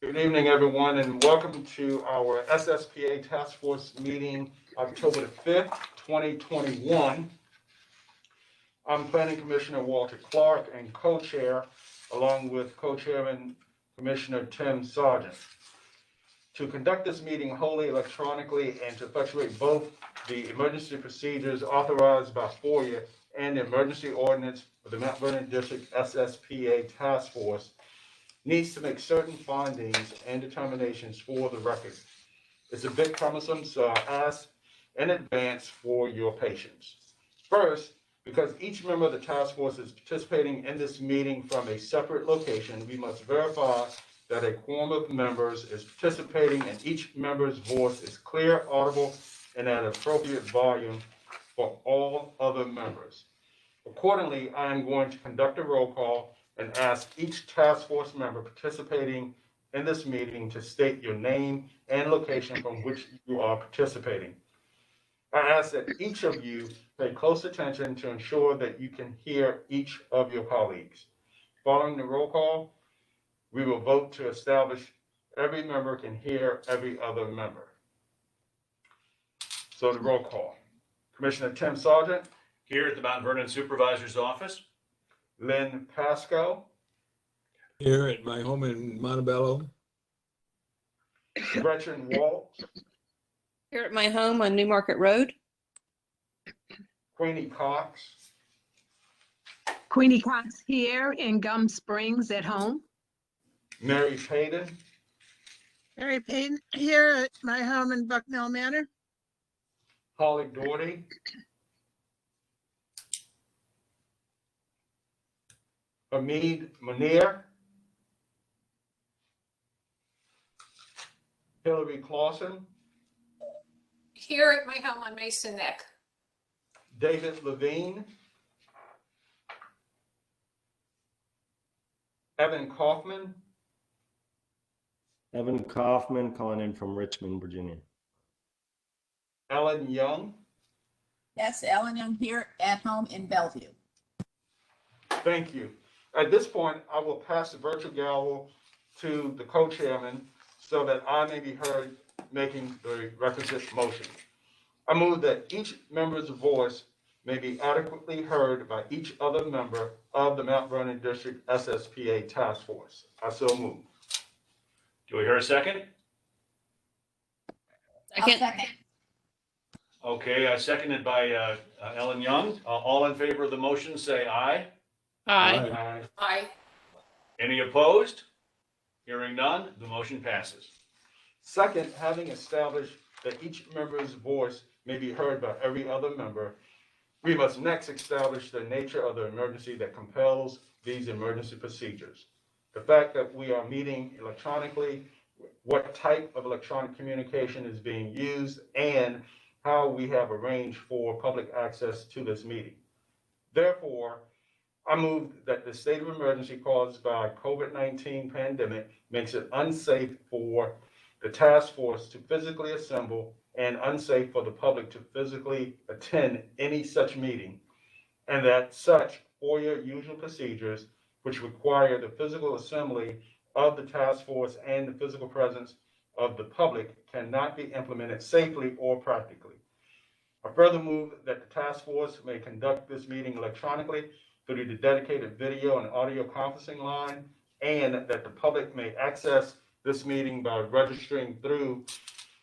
Good evening, everyone, and welcome to our SSPA Task Force meeting, October the 5th, 2021. I'm Planning Commissioner Walter Clark and co-chair, along with co-chairman Commissioner Tim Sargent. To conduct this meeting wholly electronically and to effectuate both the emergency procedures authorized by FOIA and the emergency ordinance of the Mount Vernon District SSPA Task Force, needs to make certain findings and determinations for the record. It's a bit cumbersome, so I ask in advance for your patience. First, because each member of the task force is participating in this meeting from a separate location, we must verify that a quorum of members is participating and each member's voice is clear, audible, and at appropriate volume for all other members. Accordingly, I am going to conduct a roll call and ask each task force member participating in this meeting to state your name and location from which you are participating. I ask that each of you pay close attention to ensure that you can hear each of your colleagues. Following the roll call, we will vote to establish every member can hear every other member. So the roll call. Commissioner Tim Sargent. Here at the Mount Vernon Supervisor's Office. Lynn Pasco. Here at my home in Montebello. Gretchen Waltz. Here at my home on Newmarket Road. Queenie Cox. Queenie Cox here in Gum Springs at home. Mary Payton. Mary Payne here at my home in Bucknell Manor. Holly Doherty. Hamid Munir. Hillary Clausen. Here at my home on Mason Neck. David Levine. Evan Kaufman. Evan Kaufman calling in from Richmond, Virginia. Ellen Young. Yes, Ellen Young here at home in Bellevue. Thank you. At this point, I will pass the virtual gavel to the co-chairman so that I may be heard making the requisite motion. I move that each member's voice may be adequately heard by each other member of the Mount Vernon District SSPA Task Force. I so move. Do we hear a second? Second. Okay, seconded by Ellen Young. All in favor of the motion, say aye. Aye. Aye. Any opposed? Hearing none, the motion passes. Second, having established that each member's voice may be heard by every other member, we must next establish the nature of the emergency that compels these emergency procedures. The fact that we are meeting electronically, what type of electronic communication is being used, and how we have arranged for public access to this meeting. Therefore, I move that the state of emergency caused by COVID-19 pandemic makes it unsafe for the task force to physically assemble and unsafe for the public to physically attend any such meeting, and that such FOIA usual procedures, which require the physical assembly of the task force and the physical presence of the public, cannot be implemented safely or practically. I further move that the task force may conduct this meeting electronically through the dedicated video and audio conferencing line, and that the public may access this meeting by registering through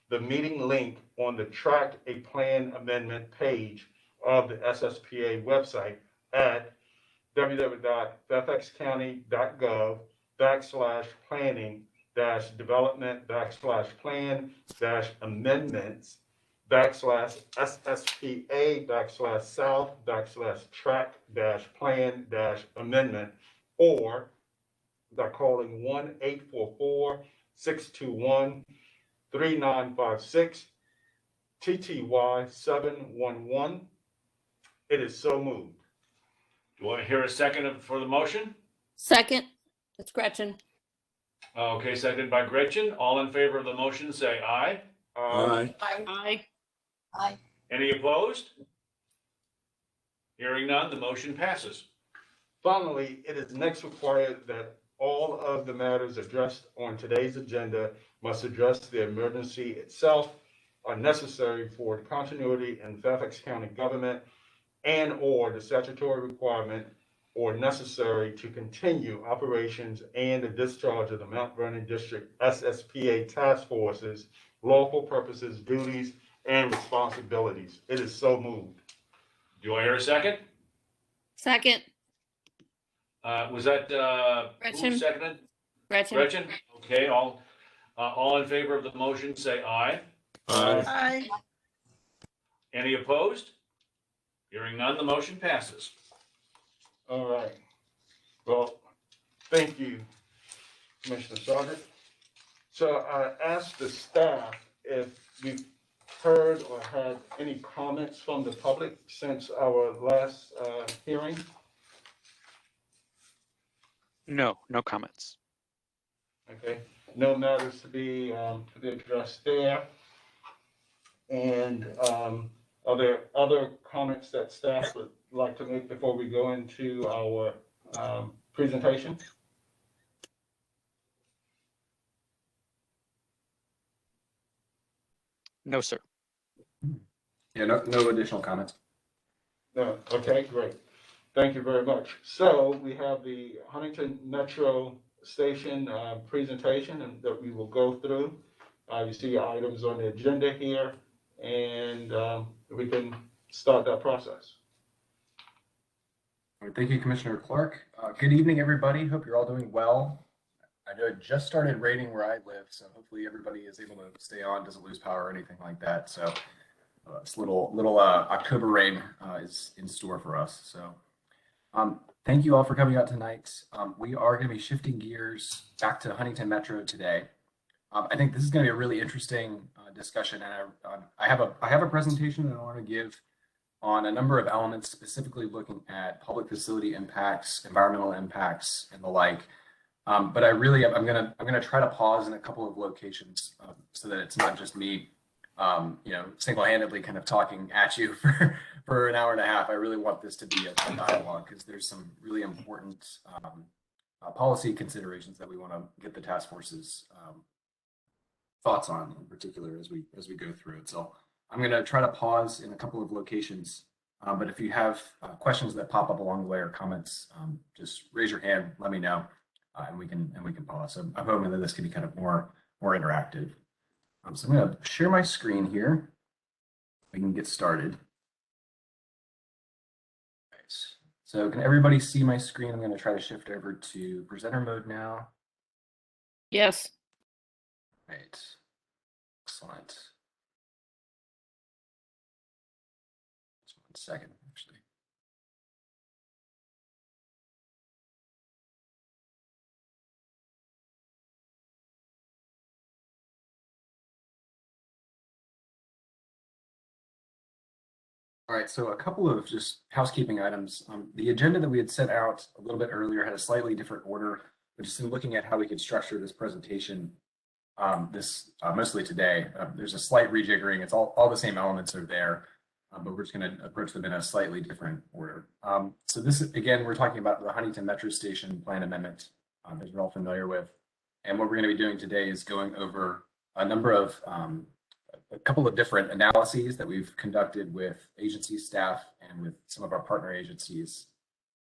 the meeting link on the Track a Plan Amendment page of the SSPA website at www.planning-development/amendment or by calling 1-844-621-3956 TTY 711. It is so moved. Do I hear a second for the motion? Second. That's Gretchen. Okay, seconded by Gretchen. All in favor of the motion, say aye. Aye. Aye. Aye. Any opposed? Hearing none, the motion passes. Finally, it is next required that all all of the matters addressed on today's agenda must address the emergency itself, are necessary for continuity in Fairfax County government, and/or the statutory requirement or necessary to continue operations and the discharge of the Mount Vernon District SSPA task forces, lawful purposes, duties, and responsibilities. It is so moved. Do I hear a second? Second, Was that, who Gretchen. seconded? Gretchen. Gretchen? Okay, all in favor of the motion, say aye. Aye. Aye. Any opposed? Hearing none, the motion passes. All right. Well, thank you, Commissioner Sargent. So I asked the staff if we've heard or had any comments from the public since our last hearing. No, no comments. Okay, no matters to be addressed there. And are there other comments that staff would like to make before we go into our presentation? No, sir. Yeah, no additional comments. No, okay, great. Thank you very much. So we have the Huntington Metro Station presentation and that we will go through. You see items on the agenda here, and we can start that process. All right, thank you, Commissioner Clark. Good evening, everybody. Hope you're all doing well. I know it just started raining where I live, so hopefully everybody is able to stay on, doesn't lose power or anything like that. So this little October rain is in store for us. So thank you all for coming out tonight. We are going to be shifting gears back to Huntington Metro today. I think this is going to be a really interesting discussion, and I have a presentation that I want to give on a number of elements, specifically looking at public facility impacts, environmental impacts, and the like. But I'm gonna try to pause in a couple of locations so that it's not just me, single-handedly kind of talking at you for an hour and a half. I really want this to be a dialogue because there's some really important policy considerations that we want to get the task force's thoughts on, in particular, as we go through it. So I'm going to try to pause in a couple of locations, but if you have questions that pop up along the way or comments, just raise your hand, let me know, and we can pause. So I'm hoping that this can be kind of more interactive. So I'm going to share my screen here. We can get started. Right. So can everybody see my screen? I'm going to try to shift over to presenter mode now. Yes. Right. Excellent. Just 1 second, actually. All right, so a couple of just housekeeping items. The agenda that we had set out a little bit earlier had a slightly different order, but just in looking at how we could structure this presentation, mostly today, there's a slight rejiggering. It's all the same elements are there, but we're just going to approach them in a slightly different order. So this, again, we're talking about the Huntington Metro Station Plan Amendment that you're all familiar with. And what we're going to be doing today is going over a couple of different analyses that we've conducted with agency staff and with some of our partner agencies,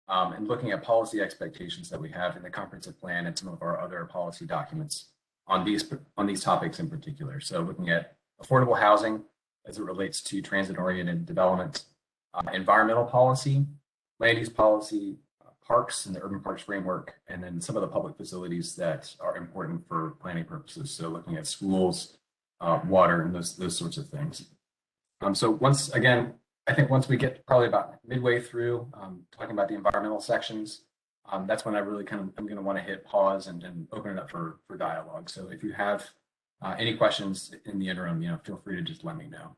and looking at policy expectations that we have in the comprehensive plan and some of our other policy documents on these topics in particular. So looking at affordable housing as it relates to transit-oriented development, environmental policy, land use policy, parks and the urban parks framework, and then some of the public facilities that are important for planning purposes. So looking at schools, water, and those sorts of things. So once we get probably about midway through talking about the environmental sections, that's when I'm going to want to hit pause and open it up for dialogue. So if you have any questions in the interim, feel free to just let me know.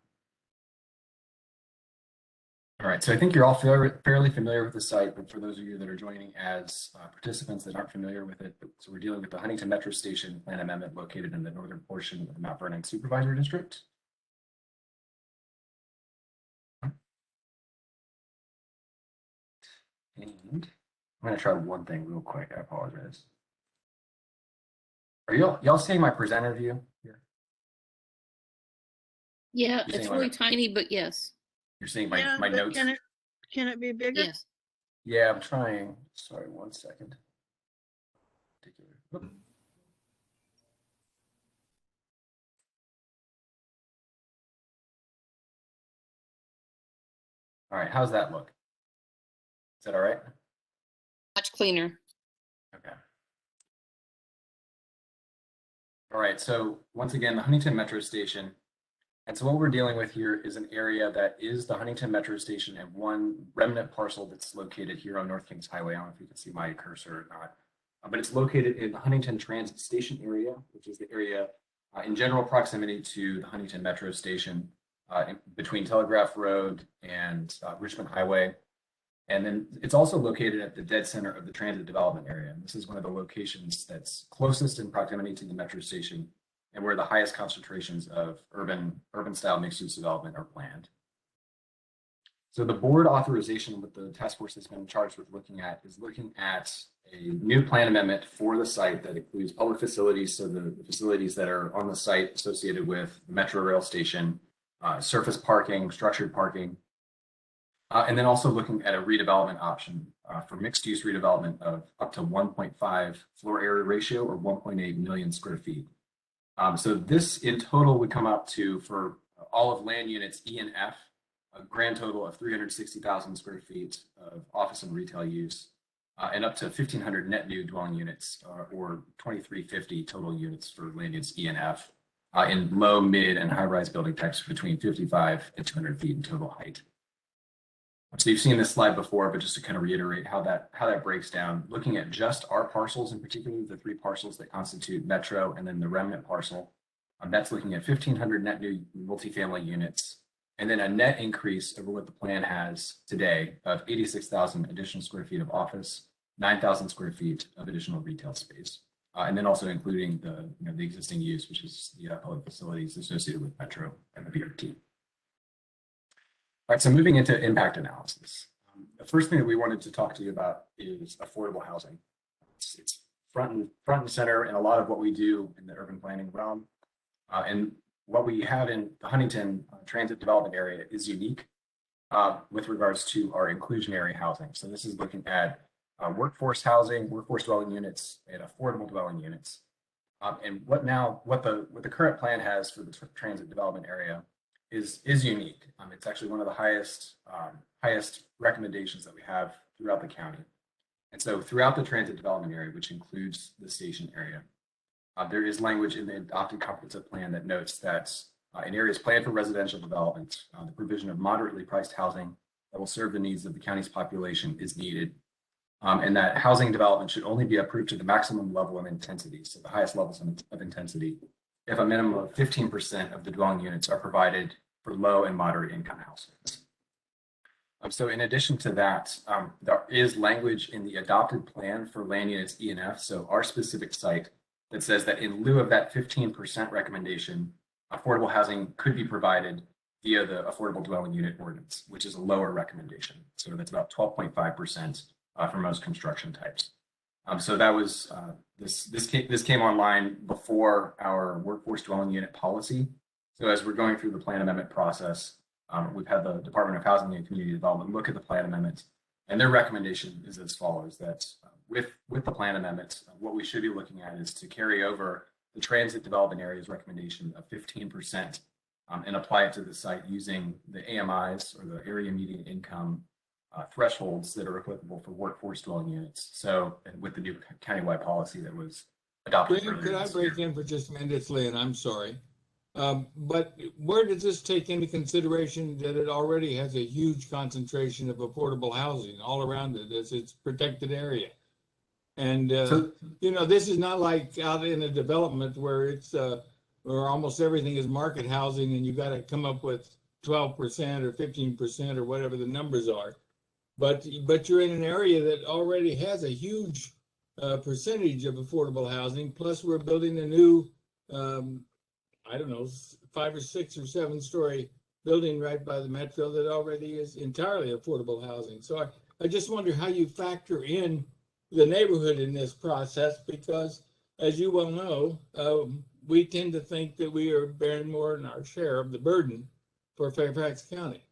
All right, so I think you're all fairly familiar with the site, but for those of you that are joining as participants that aren't familiar with it, so we're dealing with the Huntington Metro Station Plan Amendment located in the northern portion of the Mount Vernon Supervisor District. And I'm going to try one thing real quick. I apologize. Are y'all seeing my presenter view here? Yeah, You're it's seeing really my, tiny, but yes, you're seeing Yeah, my but notes? can it be bigger? yes. Yeah, I'm trying. Sorry, 1 second. Oop. All right, how's that look? Is that all right? Much cleaner. Okay. All right, so once again, the Huntington Metro Station. And so what we're dealing with here is an area that is the Huntington Metro Station and one remnant parcel that's located here on North Kings Highway. I don't know if you can see my cursor or not, but it's located in the Huntington Transit Station area, which is the area in general proximity to the Huntington Metro Station between Telegraph Road and Richmond Highway. And then it's also located at the dead center of the transit development area. And this is one of the locations that's closest in proximity to the metro station and where the highest concentrations of urban style mixed use development are planned. So the board authorization with the task force that's been charged with looking at is looking at a new plan amendment for the site that includes public facilities. So the facilities that are on the site associated with the Metro Rail Station, surface parking, structured parking, and then also looking at a redevelopment option for mixed use redevelopment of up to 1.5 floor area ratio or 1.8 million square feet. So this in total would come up to, for all of land units E and F, a grand total of 360,000 square feet of office and retail use, and up to 1,500 net new dwelling units or 2,350 total units for land units E and F in low, mid, and high rise building types between 55 and 200 feet in total height. So you've seen this slide before, but just to kind of reiterate how that breaks down, looking at just our parcels, in particular, the 3 parcels that constitute Metro and then the remnant parcel, that's looking at 1,500 net new multifamily units, and then a net increase over what the plan has today of 86,000 additional square feet of office, 9,000 square feet of additional retail space, and then also including the existing use, which is the public facilities associated with Metro and the BRT. All right, so moving into impact analysis. The first thing that we wanted to talk to you about is affordable housing. It's front and center in a lot of what we do in the urban planning realm. And what we have in the Huntington transit development area is unique with regards to our inclusionary housing. So this is looking at workforce housing, workforce dwelling units, and affordable dwelling units. And what the current plan has for the transit development area is unique. It's actually one of the highest recommendations that we have throughout the county. And so throughout the transit development area, which includes the station area, there is language in the adopted comprehensive plan that notes that in areas planned for residential development, the provision of moderately priced housing that will serve the needs of the county's population is needed. And that housing development should only be approved to the maximum level of intensity, so the highest levels of intensity, if a minimum of 15% of the dwelling units are provided for low and moderate income households. So in addition to that, there is language in the adopted plan for land units E and F, so our specific site, that says that in lieu of that 15% recommendation, affordable housing could be provided via the affordable dwelling unit ordinance, which is a lower recommendation. So that's about 12.5% for most construction types. So that was this came online before our workforce dwelling unit policy. So as we're going through the plan amendment process, we've had the Department of Housing and Community Development look at the plan amendment, and their recommendation is as follows: that with the plan amendment, what we should be looking at is to carry over the transit development area's recommendation of 15% and apply it to the site using the AMIs, or the area median income thresholds that are applicable for workforce dwelling units. So with the new countywide policy that was adopted earlier Could I this break year. in for just a minute, Lee, and I'm sorry. But where does this take into consideration that it already has a huge concentration of affordable housing all around it as its protected area? And, this is not like out in a development where it's, where almost everything is market housing and you got to come up with 12% or 15% or whatever the numbers are. But you're in an area that already has a huge percentage of affordable housing. Plus we're building a new, 5 or 6 or 7 story building right by the Metro that already is entirely affordable housing. So I just wonder how you factor in the neighborhood in this process, because as you well know, we tend to think that we are bearing more than our share of the burden for Fairfax County.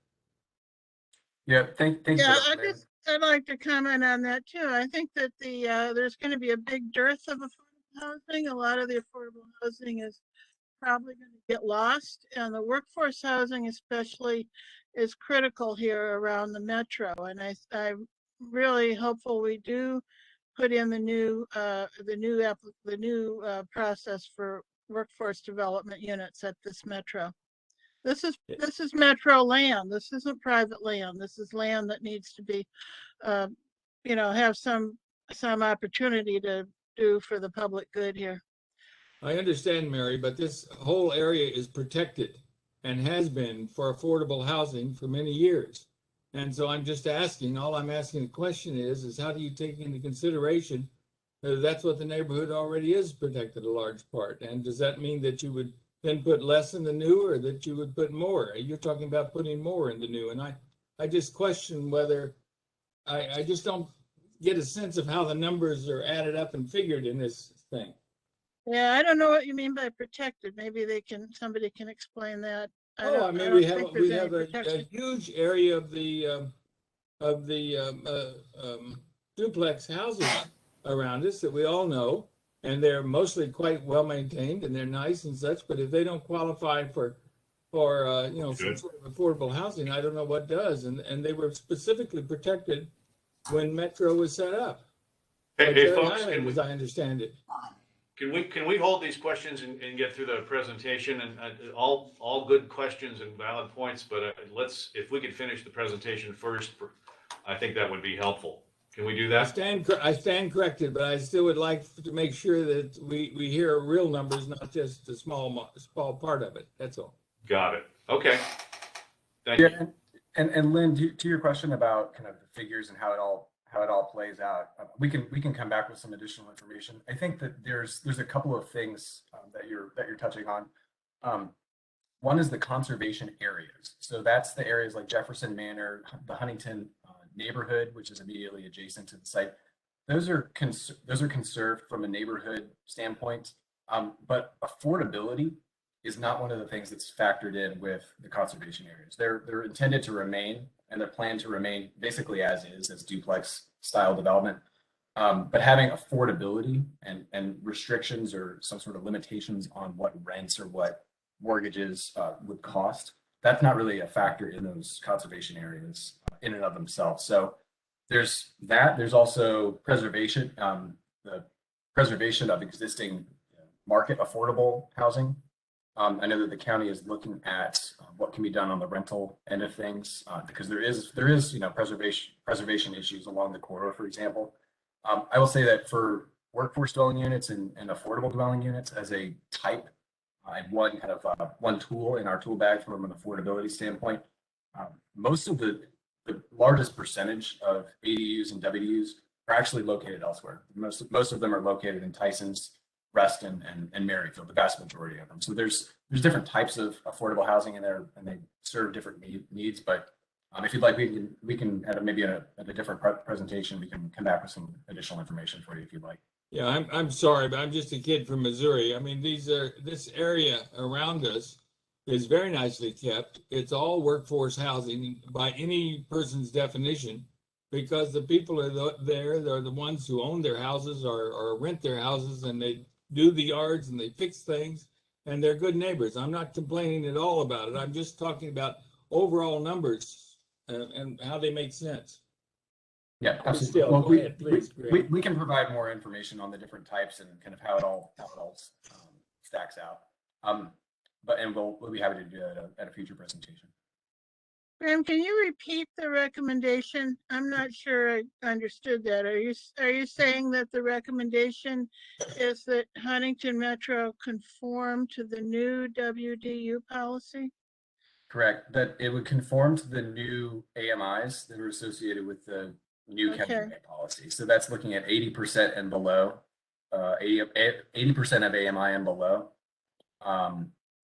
Yeah, thanks Yeah, for that, Mayor. I'd like to comment on that too. I think that there's going to be a big dearth of affordable housing. A lot of the affordable housing is probably going to get lost, and the workforce housing especially is critical here around the metro. And I'm really hopeful we do put in the new process for workforce development units at this metro. This is metro land. This isn't private land. This is land that needs to be, have some opportunity to do for the public good here. I understand, Mary, but this whole area is protected and has been for affordable housing for many years. And so I'm just asking, all I'm asking the question is how do you take into consideration that that's what the neighborhood already is protected a large part? And does that mean that you would then put less in the new, or that you would put more? You're talking about putting more in the new. And I just question whether, I just don't get a sense of how the numbers are added up and figured in this thing. Yeah, I don't know what you mean by protected. Maybe somebody can explain that. I mean, we have a huge area of the duplex houses around us that we all know, and they're mostly quite well maintained and they're nice and such. But if they don't qualify for some sort of affordable housing, I don't know what does. And they were specifically protected when Metro was set up. Hey folks, as I understand it. Can we hold these questions and get through the presentation, and all good questions and valid points, but if we could finish the presentation first, I think that would be helpful. Can we do that? I stand corrected, but I still would like to make sure that we hear real numbers, not just a small part of it. That's all. Got it. Okay. Thank you. And Lynn, to your question about kind of the figures and how it all plays out, we can come back with some additional information. I think that there's a couple of things that you're touching on. One is the conservation areas. So that's the areas like Jefferson Manor, the Huntington neighborhood, which is immediately adjacent to the site. Those are conserved from a neighborhood standpoint, but affordability is not one of the things that's factored in with the conservation areas. They're intended to remain, and they're planned to remain basically as duplex style development. But having affordability and restrictions or some sort of limitations on what rents or what mortgages would cost, that's not really a factor in those conservation areas in and of themselves. So there's that. There's also preservation, the preservation of existing market affordable housing. I know that the county is looking at what can be done on the rental end of things because there is preservation issues along the corridor, for example. I will say that for workforce dwelling units and affordable dwelling units as a type, and one tool in our tool bag from an affordability standpoint, most of the largest percentage of ADUs and WDUs are actually located elsewhere. Most of them are located in Tysons, Reston, and Maryfield, the vast majority of them. So there's different types of affordable housing in there, and they serve different needs. But if you'd like, we can at a different presentation, we can come back with some additional information for you if you'd like. Yeah, I'm sorry, but I'm just a kid from Missouri. I mean, this area around us is very nicely kept. It's all workforce housing by any person's definition, because the people they're the ones who own their houses or rent their houses, and they do the yards and they fix things, and they're good neighbors. I'm not complaining at all about it. I'm just talking about overall numbers and how they make sense. Yeah, absolutely. Still, well, go ahead, please, we can provide more information on the different types and kind of how it all stacks out. And we'll be happy to do that at a future presentation. Graham, can you repeat the recommendation? I'm not sure I understood that. Are you saying that the recommendation is that Huntington Metro conform to the new WDU policy? Correct. That it would conform to the new AMIs that are associated with the new county policy. So that's looking at 80% and below, 80% of AMI and below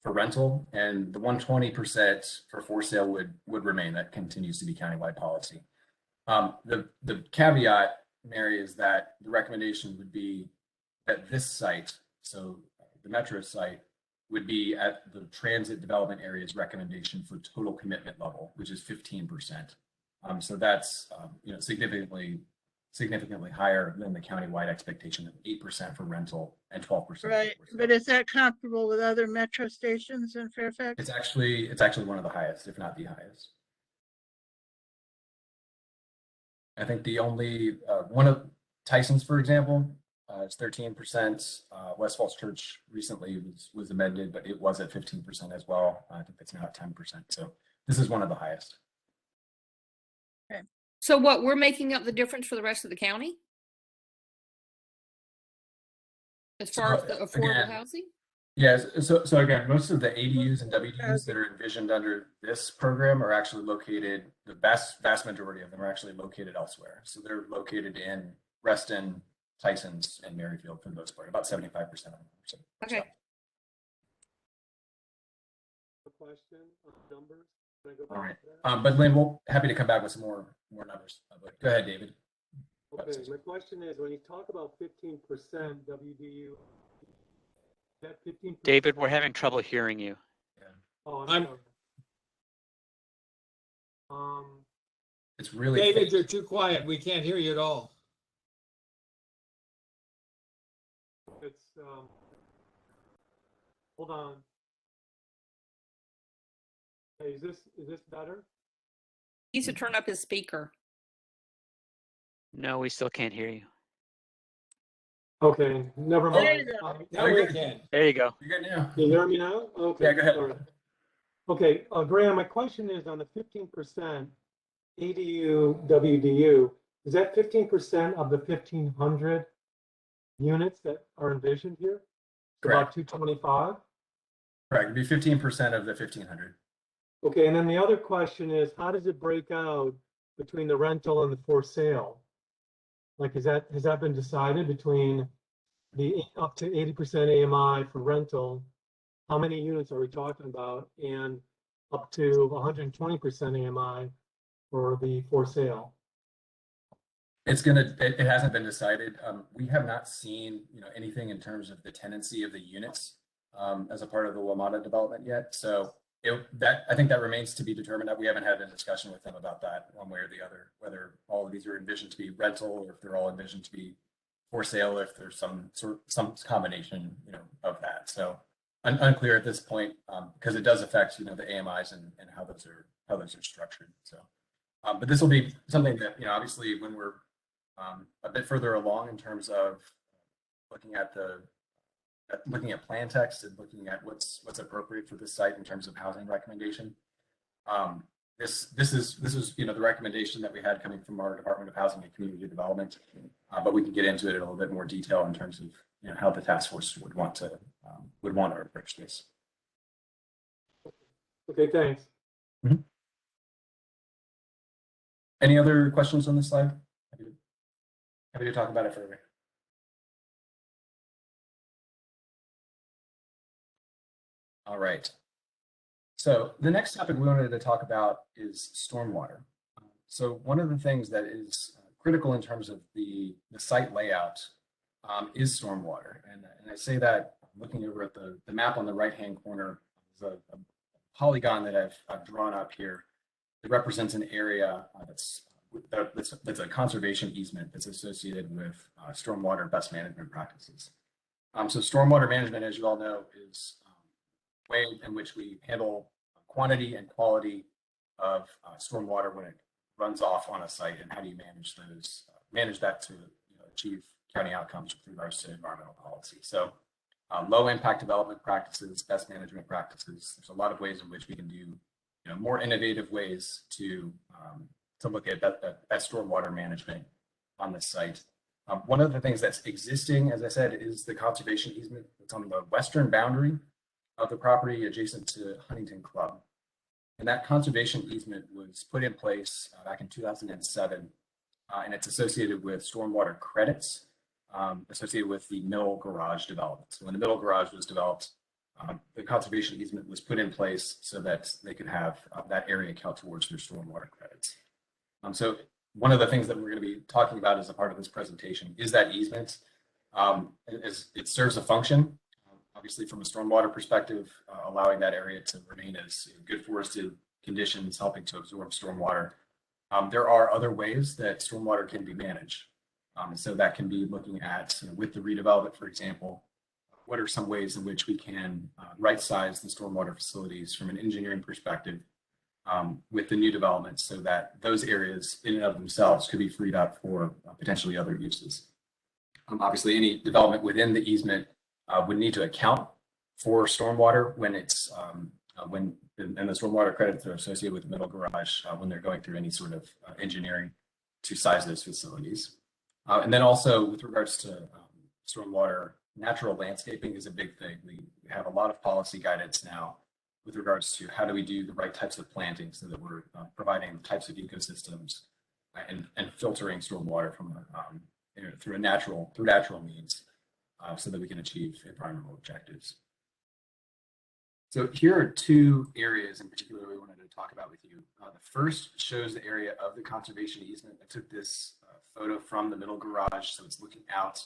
for rental, and the 120% for sale would remain. That continues to be countywide policy. The caveat, Mary, is that the recommendation would be that this site, so the metro site, would be at the transit development area's recommendation for total commitment level, which is 15%. So that's significantly higher than the countywide expectation of 8% for rental and 12%. Right, but is that comparable with other metro stations in Fairfax? It's actually one of the highest, if not the highest. I think the only one of Tyson's, for example, it's 13%. West Falls Church recently was amended, but it was at 15% as well. I think it's now at 10%. So this is one of the highest. So what, we're making up the difference for the rest of the county? As far as the affordable housing? Yes. So again, most of the ADUs and WDUs that are envisioned under this program are actually located, the vast majority of them are actually located elsewhere. So they're located in Reston, Tysons, and Merrifield for the most part, about 75% of them. So, Okay. Question on numbers. All right. But Lynn, we'll happy to come back with some more numbers. But go ahead, David. Okay, my question is, when you talk about 15% WDU, that 15%. David, we're having trouble hearing you. Oh, I'm- sorry. It's really David, faint. you're too quiet. We can't hear you at all. It's hold on. Hey, is this better? He needs to turn up his speaker. No, we still can't hear you. Okay, never There mind. you go. Now we can. There you go. You're good now. Can you hear me now? Okay. Yeah, go ahead. Sorry. Okay, Graham, my question is on the 15% ADU, WDU, is that 15% of the 1,500 units that are envisioned here? About Correct. 225? Correct. It'd be 15% of the 1,500. Okay, and then the other question is, how does it break out between the rental and the for sale? Like, has that been decided between the up to 80% AMI for rental? How many units are we talking about? And up to 120% AMI for the for sale? It hasn't been decided. We have not seen, anything in terms of the tenancy of the units as a part of the WMATA development yet. So I think that remains to be determined. That we haven't had a discussion with them about that one way or the other, whether all of these are envisioned to be rental or if they're all envisioned to be for sale, if there's some combination, of that. So unclear at this point because it does affect, the AMIs and how those are structured. So, but this will be something that, obviously when we're a bit further along in terms of looking at plan text and looking at what's appropriate for this site in terms of housing recommendation. This is the recommendation that we had coming from our Department of Housing and Community Development, but we can get into it in a little bit more detail in terms of how the task force would want to approach this. Okay, thanks. Any other questions on this slide? Happy to talk about it further. All right. So the next topic we wanted to talk about is stormwater. So one of the things that is critical in terms of the site layout is stormwater. And I say that looking over at the map on the right-hand corner, there's a polygon that I've drawn up here that represents an area that's a conservation easement that's associated with stormwater best management practices. So stormwater management, as you all know, is a way in which we handle quantity and quality of stormwater when it runs off on a site, and how do you manage that to achieve county outcomes with regards to environmental policy. So low impact development practices, best management practices. There's a lot of ways in which we can do more innovative ways to look at that stormwater management on this site. One of the things that's existing, as I said, is the conservation easement that's on the western boundary of the property adjacent to Huntington Club. And that conservation easement was put in place back in 2007, and it's associated with stormwater credits associated with the mill garage development. So when the mill garage was developed, the conservation easement was put in place so that they could have that area count towards their stormwater credits. So one of the things that we're going to be talking about as a part of this presentation is that easement as it serves a function, obviously from a stormwater perspective, allowing that area to remain as good forested conditions, helping to absorb stormwater. There are other ways that stormwater can be managed. So that can be looking at, with the redevelopment, for example, what are some ways in which we can right-size the stormwater facilities from an engineering perspective with the new developments so that those areas in and of themselves could be freed up for potentially other uses. Obviously, any development within the easement would need to account for stormwater when it's and the stormwater credits are associated with the middle garage when they're going through any sort of engineering to size those facilities. And then also with regards to stormwater, natural landscaping is a big thing. We have a lot of policy guidance now with regards to how do we do the right types of planting so that we're providing types of ecosystems and filtering stormwater from through natural means so that we can achieve environmental objectives. So here are two areas in particular we wanted to talk about with you. The first shows the area of the conservation easement. I took this photo from the middle garage, so it's looking out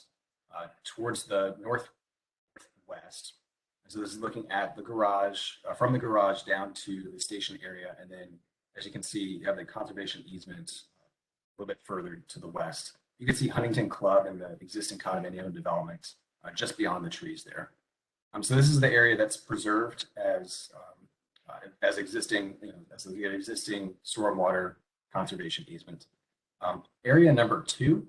towards the northwest. So this is looking at the garage, from the garage down to the station area. And then, as you can see, you have the conservation easement a little bit further to the west. You can see Huntington Club and the existing condominium development just beyond the trees there. So this is the area that's preserved as existing, as the existing stormwater conservation easement. Area number 2,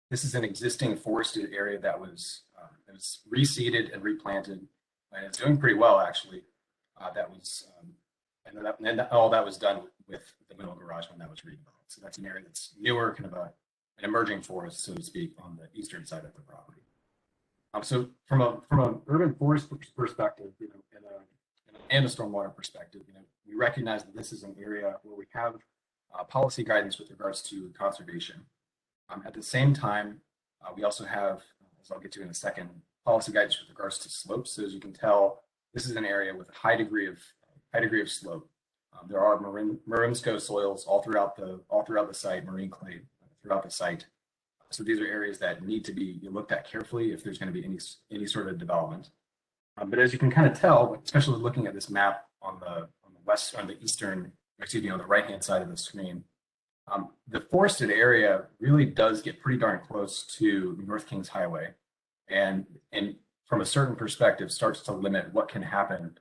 this is an existing forested area that was reseeded and replanted, and it's doing pretty well actually. And all that was done with the middle garage when that was redeveloped. So that's an area that's newer, kind of an emerging forest, so to speak, on the eastern side of the property. So from an urban forest perspective, and a stormwater perspective, we recognize that this is an area where we have policy guidance with regards to conservation. At the same time, we also have, as I'll get to in a second, policy guidance with regards to slopes. So as you can tell, this is an area with a high degree of slope. There are Marumsco soils all throughout the site, marine clay throughout the site. So these are areas that need to be looked at carefully if there's going to be any sort of development. But as you can kind of tell, especially looking at this map on the right-hand side of the screen, the forested area really does get pretty darn close to North Kings Highway, and from a certain perspective starts to limit what can happen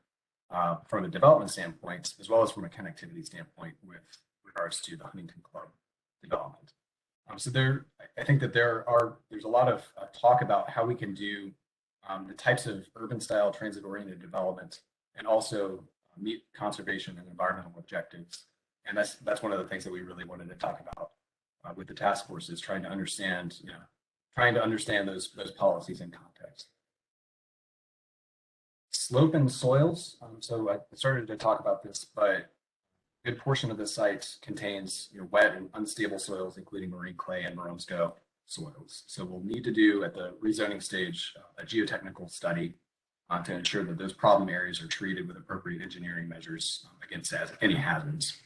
from a development standpoint, as well as from a connectivity standpoint with regards to the Huntington Club development. So I think that there's a lot of talk about how we can do the types of urban style transit oriented development and also meet conservation and environmental objectives. And that's one of the things that we really wanted to talk about with the task force, is trying to understand those policies in context. Slope and soils. So I started to talk about this, but a good portion of the site contains wet and unstable soils, including marine clay and Marumsco soils. So we'll need to do at the rezoning stage a geotechnical study to ensure that those problem areas are treated with appropriate engineering measures against any hazards.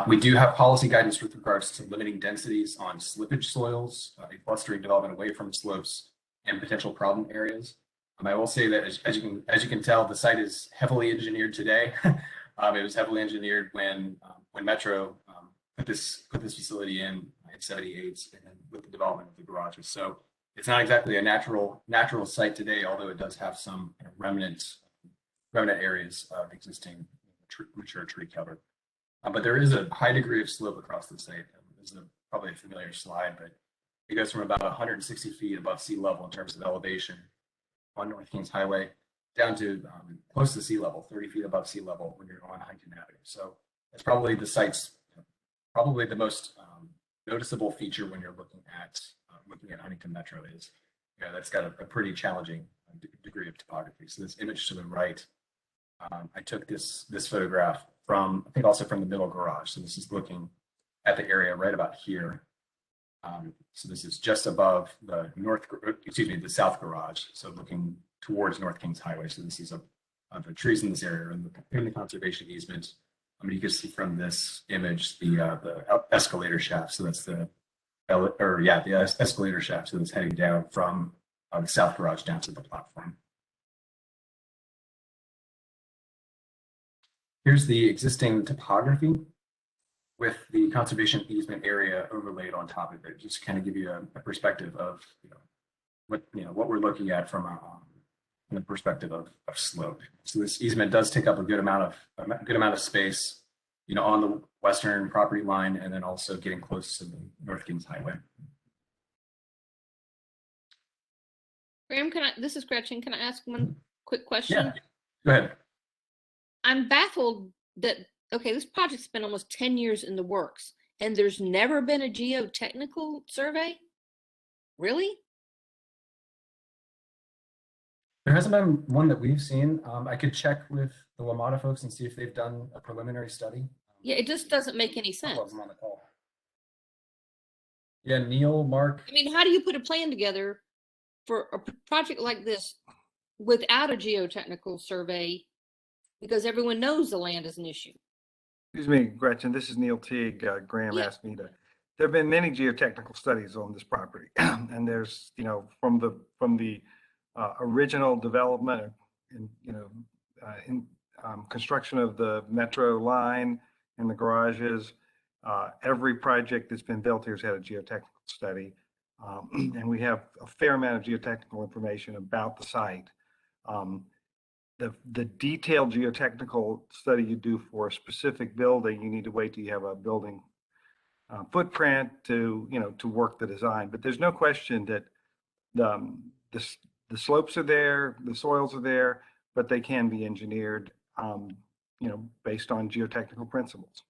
We do have policy guidance with regards to limiting densities on slippage soils, clustering development away from slopes, and potential problem areas. I will say that as you can tell, the site is heavily engineered today. It was heavily engineered when Metro put this facility in 78 and then with the development of the garages. So it's not exactly a natural site today, although it does have some remnant areas of existing mature tree cover. But there is a high degree of slope across the site. This is probably a familiar slide, but it goes from about 160 feet above sea level in terms of elevation on North Kings Highway down to close to sea level, 30 feet above sea level when you're on Huntington Avenue. So that's probably the site's probably the most noticeable feature when you're looking at Huntington Metro is that's got a pretty challenging degree of topography. So this image to the right, I took this photograph from, I think also from the middle garage. So this is looking at the area right about here. So this is just above the the south garage. So looking towards North Kings Highway. So this is the trees in this area in the conservation easement. You can see from this image the escalator shaft. So that's the escalator shaft. So it's heading down from the south garage down to the platform. Here's the existing topography with the conservation easement area overlaid on top of it, just to kind of give you a perspective of what we're looking at from the perspective of slope. So this easement does take up a good amount of space, on the western property line, and then also getting close to the North Kings Highway. Graham, this is Gretchen. Can I ask one quick question? Yeah, go ahead. I'm baffled that, okay, this project's been almost 10 years in the works and there's never been a geotechnical survey? Really? There hasn't been one that we've seen. I could check with the WMATA folks and see if they've done a preliminary study. Yeah, it just doesn't make any sense. On the call. Yeah, Neil, Mark. I mean, how do you put a plan together for a project like this without a geotechnical survey? Because everyone knows the land is an issue. Excuse me, Gretchen, this is Neil Teague. Graham asked me to. There have been many geotechnical studies on this property, and there's, from the original development and, construction of the metro line and the garages, every project that's been built here has had a geotechnical study, and we have a fair amount of geotechnical information about the site. The detailed geotechnical study you do for a specific building, you need to wait till you have a building footprint to work the design. But there's no question that the slopes are there, the soils are there, but they can be engineered, based on geotechnical principles.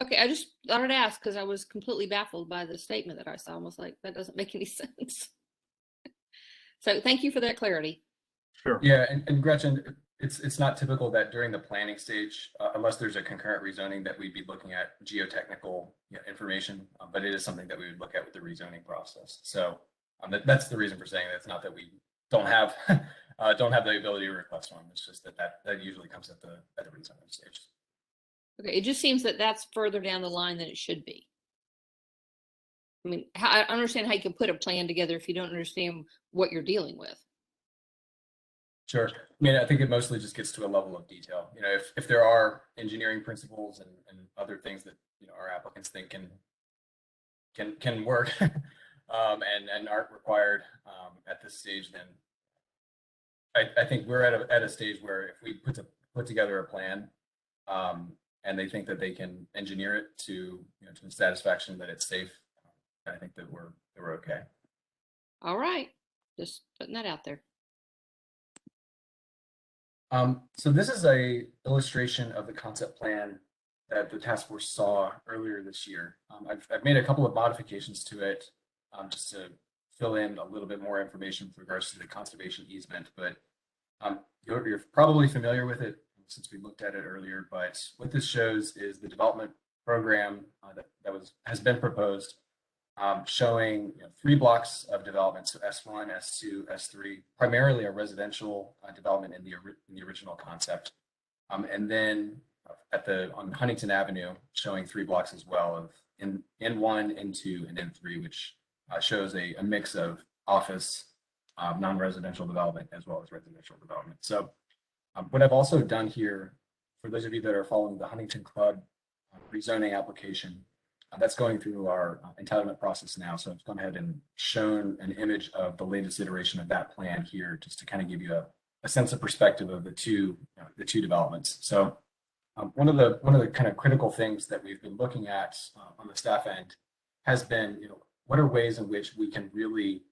Okay, I just thought I'd ask because I was completely baffled by the statement that I saw. I was like, that doesn't make any sense. So thank you for that clarity. Sure. Yeah, and Gretchen, it's not typical that during the planning stage, unless there's a concurrent rezoning, that we'd be looking at geotechnical information, but it is something that we would look at with the rezoning process. So that's the reason for saying that. It's not that we don't have the ability to request one. It's just that usually comes at the rezoning stage. Okay, it just seems that that's further down the line than it should be. I mean, I understand how you can put a plan together if you don't understand what you're dealing with. Sure. I mean, I think it mostly just gets to a level of detail. If there are engineering principles and other things that our applicants think can work and aren't required at this stage, then I think we're at a stage where if we put together a plan and they think that they can engineer it to the satisfaction that it's safe, I think that we're okay. All right, just putting that out there. So this is a illustration of the concept plan that the task force saw earlier this year. I've made a couple of modifications to it just to fill in a little bit more information with regards to the conservation easement, but you're probably familiar with it since we looked at it earlier. But what this shows is the development program that has been proposed, showing 3 blocks of development, so S1, S2, S3, primarily a residential development in the original concept, and then on Huntington Avenue, showing 3 blocks as well of N1, N2, and N3, which shows a mix of office, non-residential development as well as residential development. So what I've also done here, for those of you that are following the Huntington Club rezoning application, that's going through our entitlement process now. So I've gone ahead and shown an image of the latest iteration of that plan here, just to kind of give you a sense of perspective of the two developments. So one of the kind of critical things that we've been looking at on the staff end has been, what are ways in which we can really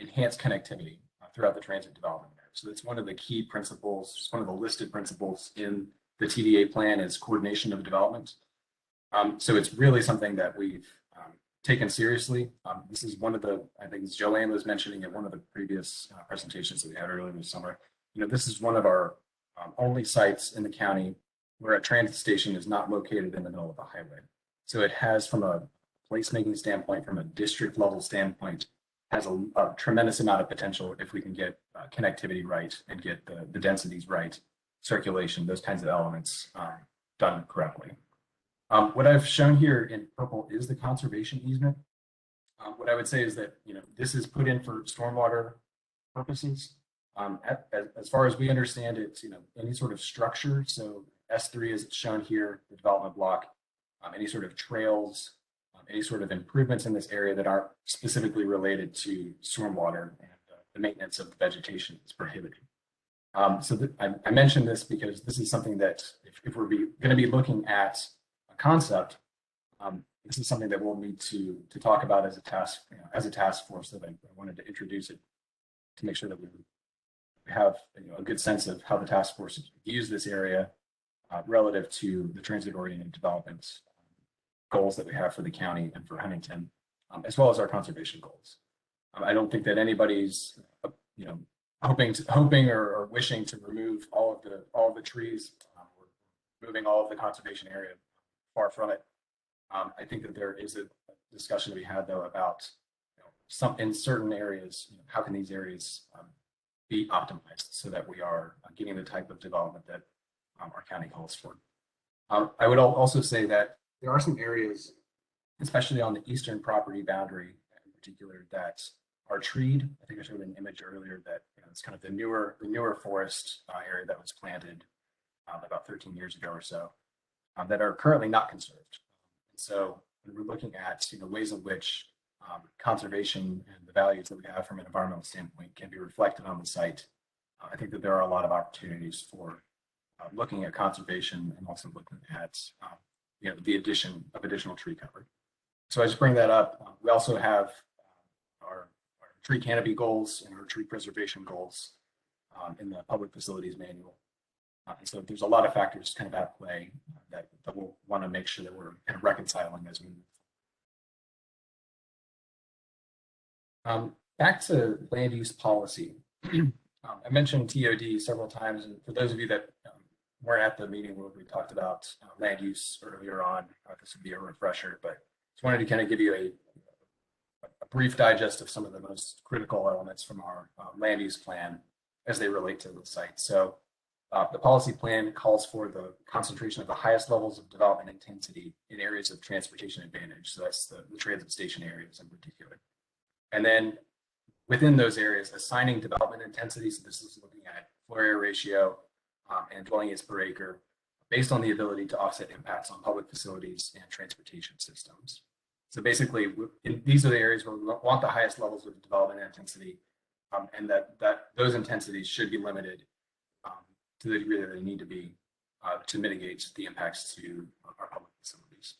enhance connectivity throughout the transit development there. So that's one of the key principles, just one of the listed principles in the TDA plan is coordination of development. So it's really something that we've taken seriously. This is one of I think as Joanne was mentioning at one of the previous presentations that we had earlier this summer, this is one of our only sites in the county where a transit station is not located in the middle of the highway. So it has, from a placemaking standpoint, from a district level standpoint, has a tremendous amount of potential if we can get connectivity right and get the densities right, circulation, those kinds of elements done correctly. What I've shown here in purple is the conservation easement. What I would say is that, this is put in for stormwater purposes. As far as we understand it, any sort of structure, so S3 is shown here, the development block, any sort of trails, any sort of improvements in this area that aren't specifically related to stormwater and the maintenance of the vegetation is prohibited. I mentioned this because this is something that if we're going to be looking at a concept, this is something that we'll need to talk about as a task force. That I wanted to introduce it to make sure that we have a good sense of how the task force views this area relative to the transit-oriented development goals that we have for the county and for Huntington, as well as our conservation goals. I don't think that anybody's hoping or wishing to remove all of the trees, or moving all of the conservation area. Far from it. I think that there is a discussion to be had though about in certain areas, how can these areas be optimized so that we are getting the type of development that our county calls for. I would also say that there are some areas, especially on the eastern property boundary in particular, that are treed. I think I showed an image earlier that it's kind of the newer forest area that was planted about 13 years ago or so, that are currently not conserved. So when we're looking at ways in which conservation and the values that we have from an environmental standpoint can be reflected on the site, I think that there are a lot of opportunities for looking at conservation and also looking at the addition of additional tree cover. So I just bring that up. We also have our tree canopy goals and our tree preservation goals in the public facilities manual. And so there's a lot of factors kind of at play that we'll want to make sure that we're kind of reconciling as we move. Back to land use policy. I mentioned TOD several times, and for those of you that weren't at the meeting where we talked about land use earlier on, this would be a refresher, but just wanted to kind of give you a brief digest of some of the most critical elements from our land use plan as they relate to the site. So the policy plan calls for the concentration of the highest levels of development intensity in areas of transportation advantage. So that's the transit station areas in particular. And then within those areas, assigning development intensity. So this is looking at floor area ratio and dwelling units per acre based on the ability to offset impacts on public facilities and transportation systems. So basically, these are the areas where we want the highest levels of development intensity, and that those intensities should be limited to the degree that they need to be to mitigate the impacts to our public facilities.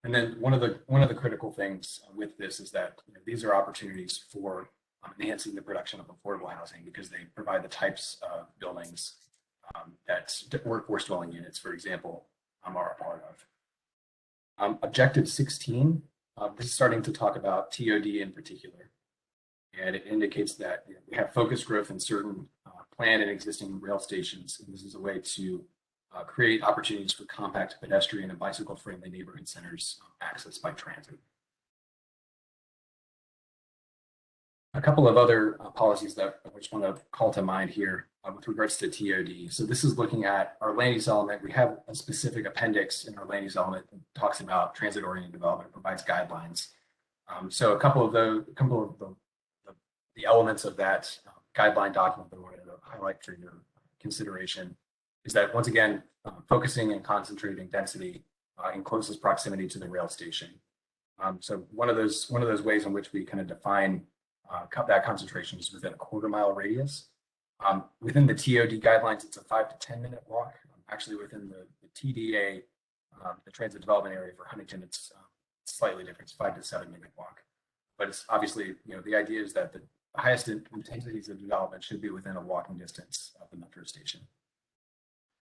And then one of the critical things with this is that these are opportunities for enhancing the production of affordable housing because they provide the types of buildings that workforce dwelling units, for example, are a part of. Objective 16, this is starting to talk about TOD in particular, and it indicates that we have focused growth in certain planned and existing rail stations, and this is a way to create opportunities for compact pedestrian and bicycle-friendly neighborhood centers accessed by transit. A couple of other policies that I just want to call to mind here with regards to TOD. So this is looking at our land use element. We have a specific appendix in our land use element that talks about transit-oriented development, provides guidelines. So a couple of the elements of that guideline document that I wanted to highlight for your consideration is that, once again, focusing and concentrating density in closest proximity to the rail station. So one of those ways in which we kind of define that concentration is within a quarter-mile radius. Within the TOD guidelines, it's a 5 to 10 minute walk. Actually, within the TDA, the transit development area for Huntington, it's slightly different. It's 5 to 7 minute walk. But it's obviously, the idea is that the highest intensities of development should be within a walking distance of the metro station.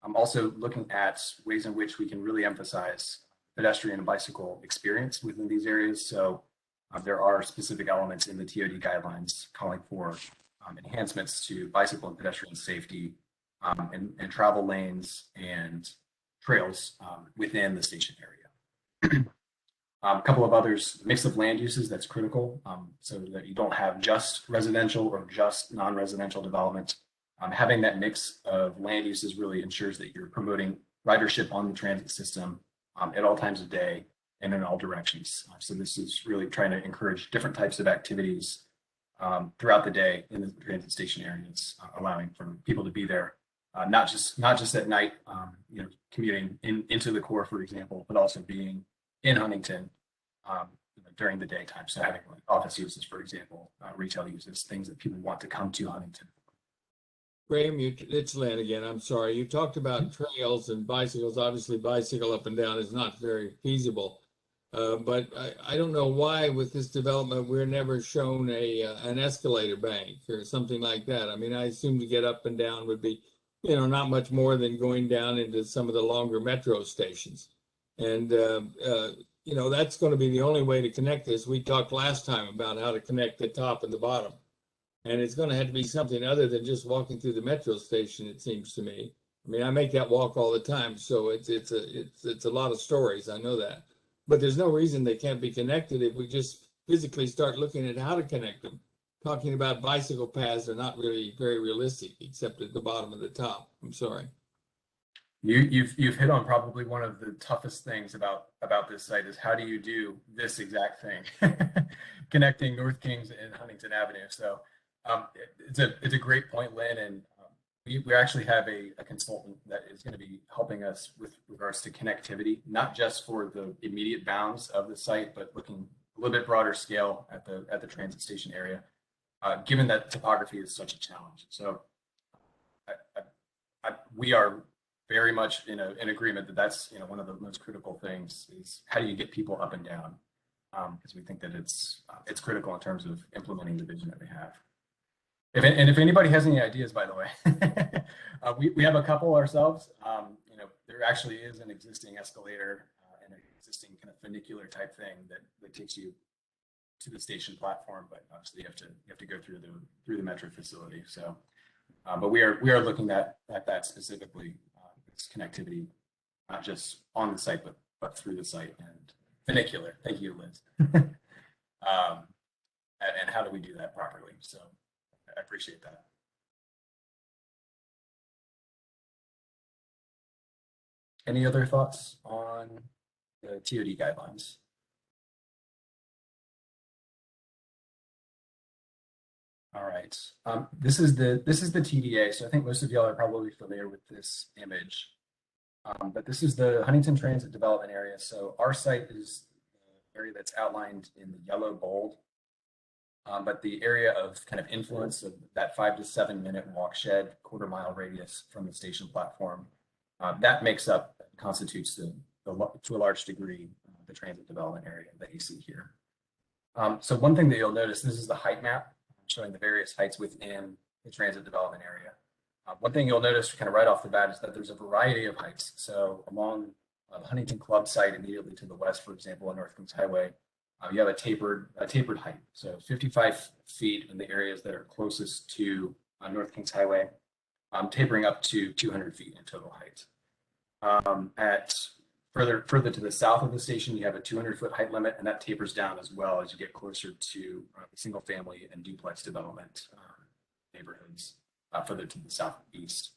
I'm also looking at ways in which we can really emphasize pedestrian and bicycle experience within these areas. So there are specific elements in the TOD guidelines calling for enhancements to bicycle and pedestrian safety and travel lanes and trails within the station area. A couple of others, mix of land uses, that's critical, so that you don't have just residential or just non-residential development. Having that mix of land uses really ensures that you're promoting ridership on the transit system at all times of day and in all directions. So this is really trying to encourage different types of activities throughout the day in the transit station areas, allowing for people to be there, not just at night, commuting into the core, for example, but also being in Huntington during the daytime. So having like office uses, for example, retail uses, things that people want to come to Huntington. Graham, it's Lynn again. I'm sorry. You talked about trails and bicycles. Obviously, bicycle up and down is not very feasible. But I don't know why with this development, we're never shown an escalator bank or something like that. I mean, I assume to get up and down would be, not much more than going down into some of the longer metro stations. And, that's going to be the only way to connect this. We talked last time about how to connect the top and the bottom. And it's going to have to be something other than just walking through the metro station, it seems to me. I mean, I make that walk all the time, so it's a lot of stories. I know that. But there's no reason they can't be connected if we just physically start looking at how to connect them. Talking about bicycle paths are not really very realistic, except at the bottom and the top. I'm sorry. You've hit on probably one of the toughest things about this site is how do you do this exact thing, connecting North Kings and Huntington Avenue. So it's a great point, Lynn, and we actually have a consultant that is going to be helping us with regards to connectivity, not just for the immediate bounds of the site, but looking a little bit broader scale at the transit station area, given that topography is such a challenge. So we are very much in agreement that that's one of the most critical things is how do you get people up and down, because we think that it's critical in terms of implementing the vision that we have. If anybody has any ideas, by the way, we have a couple ourselves. There actually is an existing escalator and an existing kind of funicular type thing that takes you to the station platform, but obviously you have to go through the metro facility. So, but we are looking at that specifically, this connectivity, not just on the site, but through the site and funicular. Thank you, Liz. And how do we do that properly? So. I appreciate that. Any other thoughts on the TOD guidelines? All right. This is the TDA. So I think most of y'all are probably familiar with this image. But this is the Huntington Transit Development Area. So our site is the area that's outlined in the yellow bold. But the area of kind of influence of that 5 to 7 minute walk shed, quarter-mile radius from the station platform, that constitutes to a large degree the transit development area that you see here. So one thing that you'll notice, this is the height map showing the various heights within the transit development area. One thing you'll notice kind of right off the bat is that there's a variety of heights. So along the Huntington Club site immediately to the west, for example, on North Kings Highway, you have a tapered height, so 55 feet in the areas that are closest to North Kings Highway, tapering up to 200 feet in total height. At further to the south of the station, you have a 200-foot height limit, and that tapers down as well as you get closer to single family and duplex development neighborhoods further to the southeast.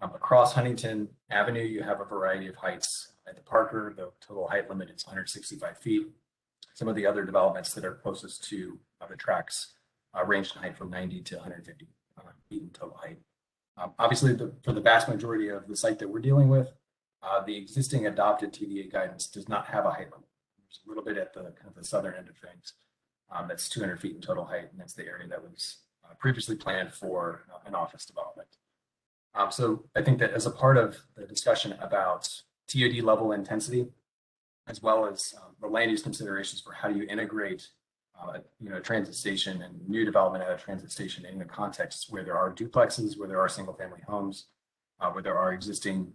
Across Huntington Avenue, you have a variety of heights. At the Parker, the total height limit is 165 feet. Some of the other developments that are closest to the tracks range in height from 90 to 150 feet in total height. Obviously, for the vast majority of the site that we're dealing with, the existing adopted TDA guidance does not have a height limit. There's a little bit at the kind of the southern end of things. That's 200 feet in total height, and that's the area that was previously planned for an office development. So I think that as a part of the discussion about TOD level intensity, as well as the land use considerations for how do you integrate a transit station and new development at a transit station in the context where there are duplexes, where there are single family homes, where there are existing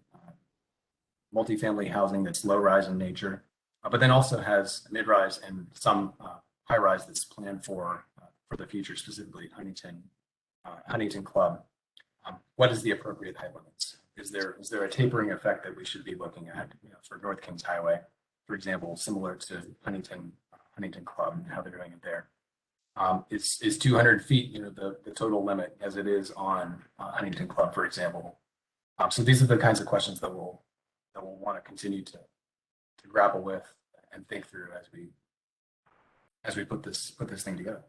multifamily housing that's low rise in nature, but then also has mid-rise and some high rise that's planned for the future, specifically Huntington Club. What is the appropriate height limits? Is there a tapering effect that we should be looking at for North Kings Highway, for example, similar to Huntington Club and how they're doing it there? Is 200 feet, the total limit as it is on Huntington Club, for example? So these are the kinds of questions that we'll want to continue to grapple with and think through as we put this thing together.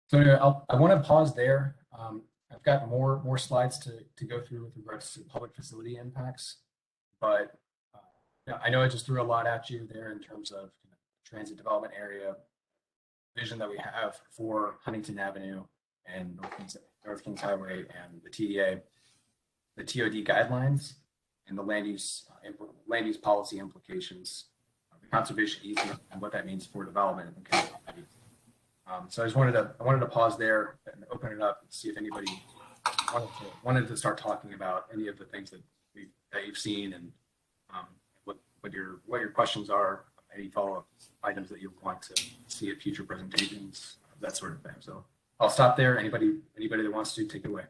So anyway, I want to pause there. I've got more slides to go through with regards to public facility impacts, but yeah, I know I just threw a lot at you there in terms of transit development area vision that we have for Huntington Avenue and North Kings Highway and the TDA, the TOD guidelines, and the land use policy implications, the conservation easement, and what that means for development in Canopy. So I wanted to pause there and open it up and see if anybody wanted to start talking about any of the things that you've seen and what your questions are, any follow-up items that you want to see at future presentations, that sort of thing. So I'll stop there. Anybody that wants to take it away.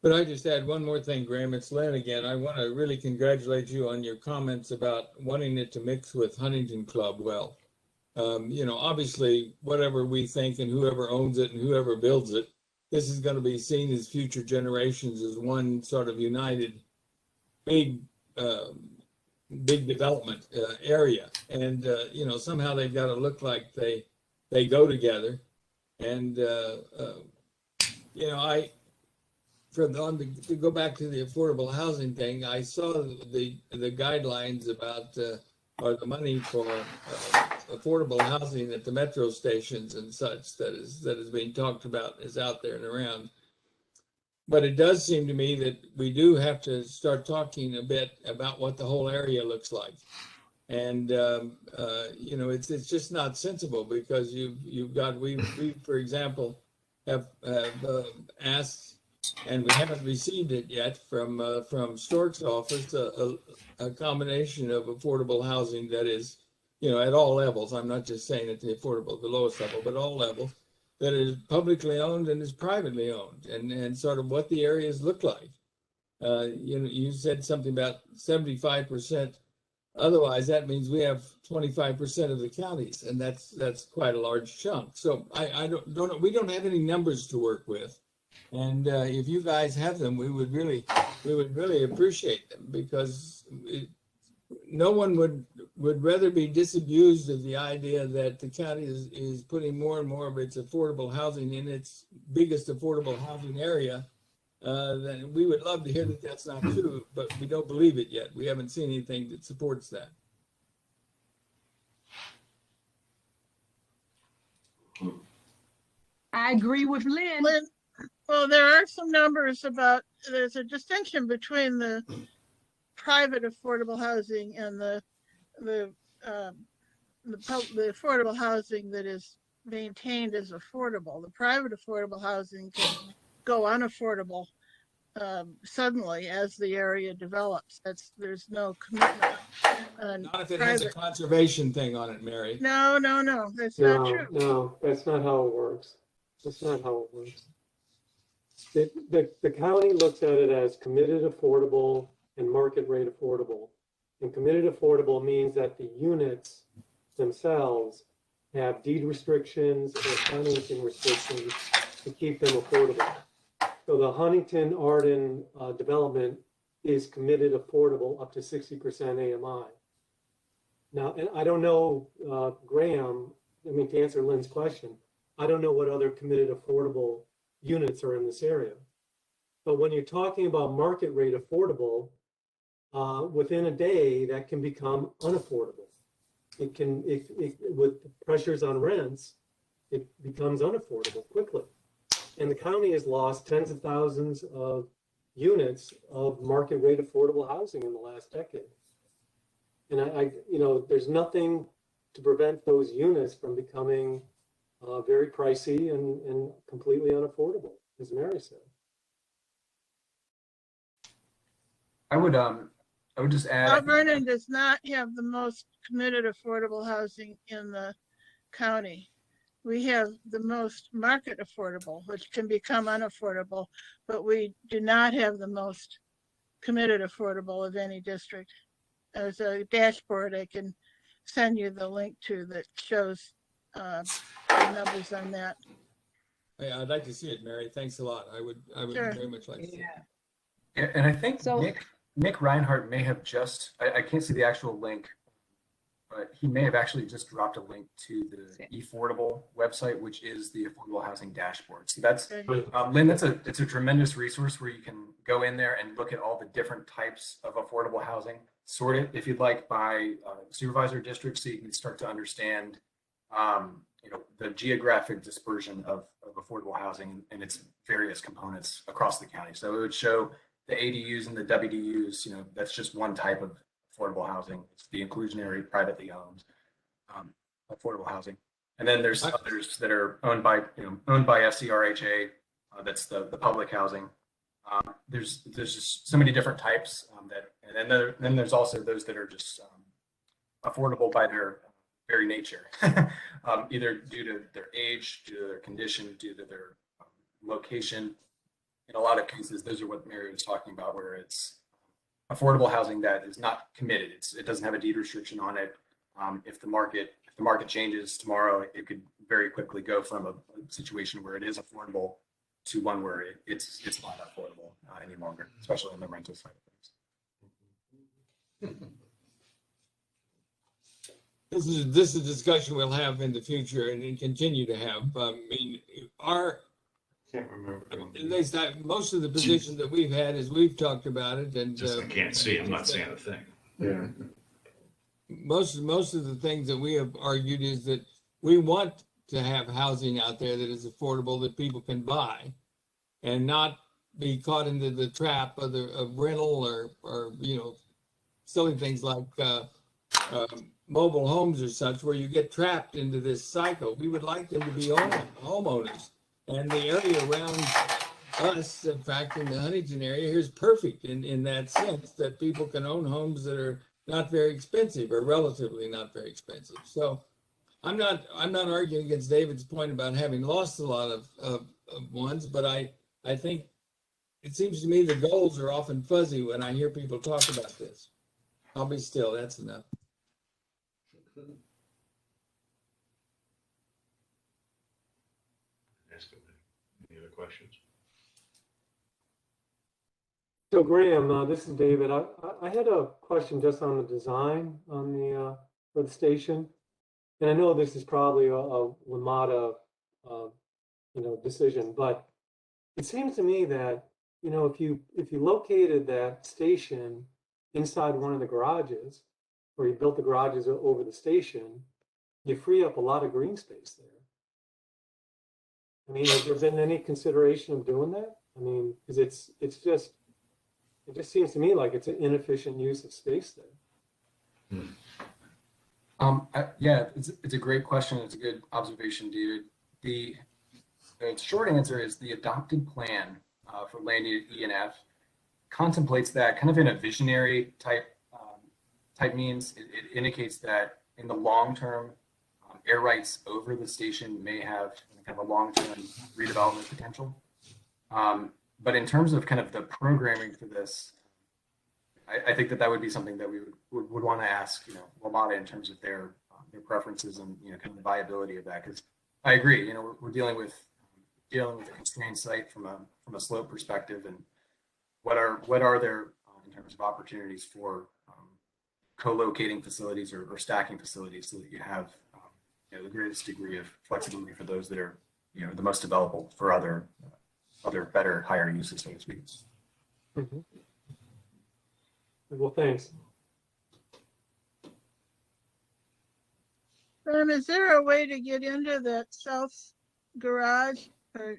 But I just add one more thing, Graham. It's Len again. I want to really congratulate you on your comments about wanting it to mix with Huntington Club well. Obviously, whatever we think and whoever owns it and whoever builds it, this is going to be seen as future generations as one sort of united big development area. And, somehow they've got to look like they go together. And, to go back to the affordable housing thing, I saw the guidelines about or the money for affordable housing at the metro stations and such that is being talked about is out there and around. But it does seem to me that we do have to start talking a bit about what the whole area looks like. And, it's just not sensible because we for example, have asked, and we haven't received it yet from Stork's office, a combination of affordable housing that is, at all levels. I'm not just saying at the lowest level, but all levels, that is publicly owned and is privately owned, and sort of what the areas look like. You said something about 75%. Otherwise, that means we have 25% of the counties, and that's quite a large chunk. So we don't have any numbers to work with. And if you guys have them, we would really appreciate them, because no one would rather be disabused of the idea that the county is putting more and more of its affordable housing in its biggest affordable housing area. Then we would love to hear that that's not true, but we don't believe it yet. We haven't seen anything that supports that. I agree with Lynn. Well, there are some numbers there's a distinction between the private affordable housing and the affordable housing that is maintained as affordable. The private affordable housing can go unaffordable suddenly as the area develops. There's no commitment. Not if it has a conservation thing on it, Mary. No, that's not true. No, that's not how it works. That's not how it works. The county looks at it as committed affordable and market rate affordable. And committed affordable means that the units themselves have deed restrictions or financing restrictions to keep them affordable. So the Huntington Arden development is committed affordable up to 60% AMI. Now, and I don't know, Graham, to answer Lynn's question, I don't know what other committed affordable units are in this area. But when you're talking about market rate affordable, within a day, that can become unaffordable. With pressures on rents, it becomes unaffordable quickly. And the county has lost tens of thousands of units of market rate affordable housing in the last decade. And there's nothing to prevent those units from becoming very pricey and completely unaffordable, as Mary said. I would just add. Vernon does not have the most committed affordable housing in the county. We have the most market affordable, which can become unaffordable, but we do not have the most committed affordable of any district. There's a dashboard I can send you the link to that shows the numbers on that. I'd like to see it, Mary. Thanks a lot. I would Sure. very much like to see it. And I think Nick Reinhardt may have just, I can't see the actual link, but he may have actually just dropped a link to the eAffordable website, which is the affordable housing dashboard. So that's, Lynn, it's a tremendous resource where you can go in there and look at all the different types of affordable housing, sort it, if you'd like, by supervisor district, so you can start to understand the geographic dispersion of affordable housing and its various components across the county. So it would show the ADUs and the WDUs, that's just one type of affordable housing. It's the inclusionary privately owned affordable housing. And then there's others that are owned by SCRHA. That's the public housing. There's just so many different types and then there's also those that are just affordable by their very nature, either due to their age, due to their condition, due to their location. In a lot of cases, those are what Mary was talking about, where it's affordable housing that is not committed. It doesn't have a deed restriction on it. If the market changes tomorrow, it could very quickly go from a situation where it is affordable to one where it's not affordable any longer, especially on the rental side of things. This is a discussion we'll have in the future and continue to have. Can't remember. At least most of the positions that we've had is we've talked about it, and I can't see. I'm not saying a thing. Yeah. Most of the things that we have argued is that we want to have housing out there that is affordable, that people can buy, and not be caught into the trap of rental or silly things like mobile homes or such, where you get trapped into this cycle. We would like them to be homeowners. And the area around us, in fact, in the Huntington area, here is perfect in that sense, that people can own homes that are not very expensive or relatively not very expensive. So I'm not arguing against David's point about having lost a lot of ones, but I think it seems to me the goals are often fuzzy when I hear people talk about this. I'll be still. That's enough. Any other questions? So Graham, this is David. I had a question just on the design on the for the station, and I know this is probably a WMATA decision, but it seems to me that if you located that station inside one of the garages, or you built the garages over the station, you free up a lot of green space there. I mean, has there been any consideration of doing that? I mean, because it just seems to me like it's an inefficient use of space there. Yeah, it's a great question. It's a good observation, David. The short answer is the adopted plan for land use E and F contemplates that kind of in a visionary type means. It indicates that in the long term, air rights over the station may have kind of a long-term redevelopment potential. But in terms of kind of the programming for this, I think that would be something that we would want to ask, WMATA in terms of their preferences and kind of the viability of that. Because I agree, we're dealing with a constrained site from a slope perspective, and what are there in terms of opportunities for co-locating facilities or stacking facilities so that you have the greatest degree of flexibility for those that are the most developable for other better, higher uses, so to speak. Mm-hmm. Well, thanks. Is there a way to get into that south garage or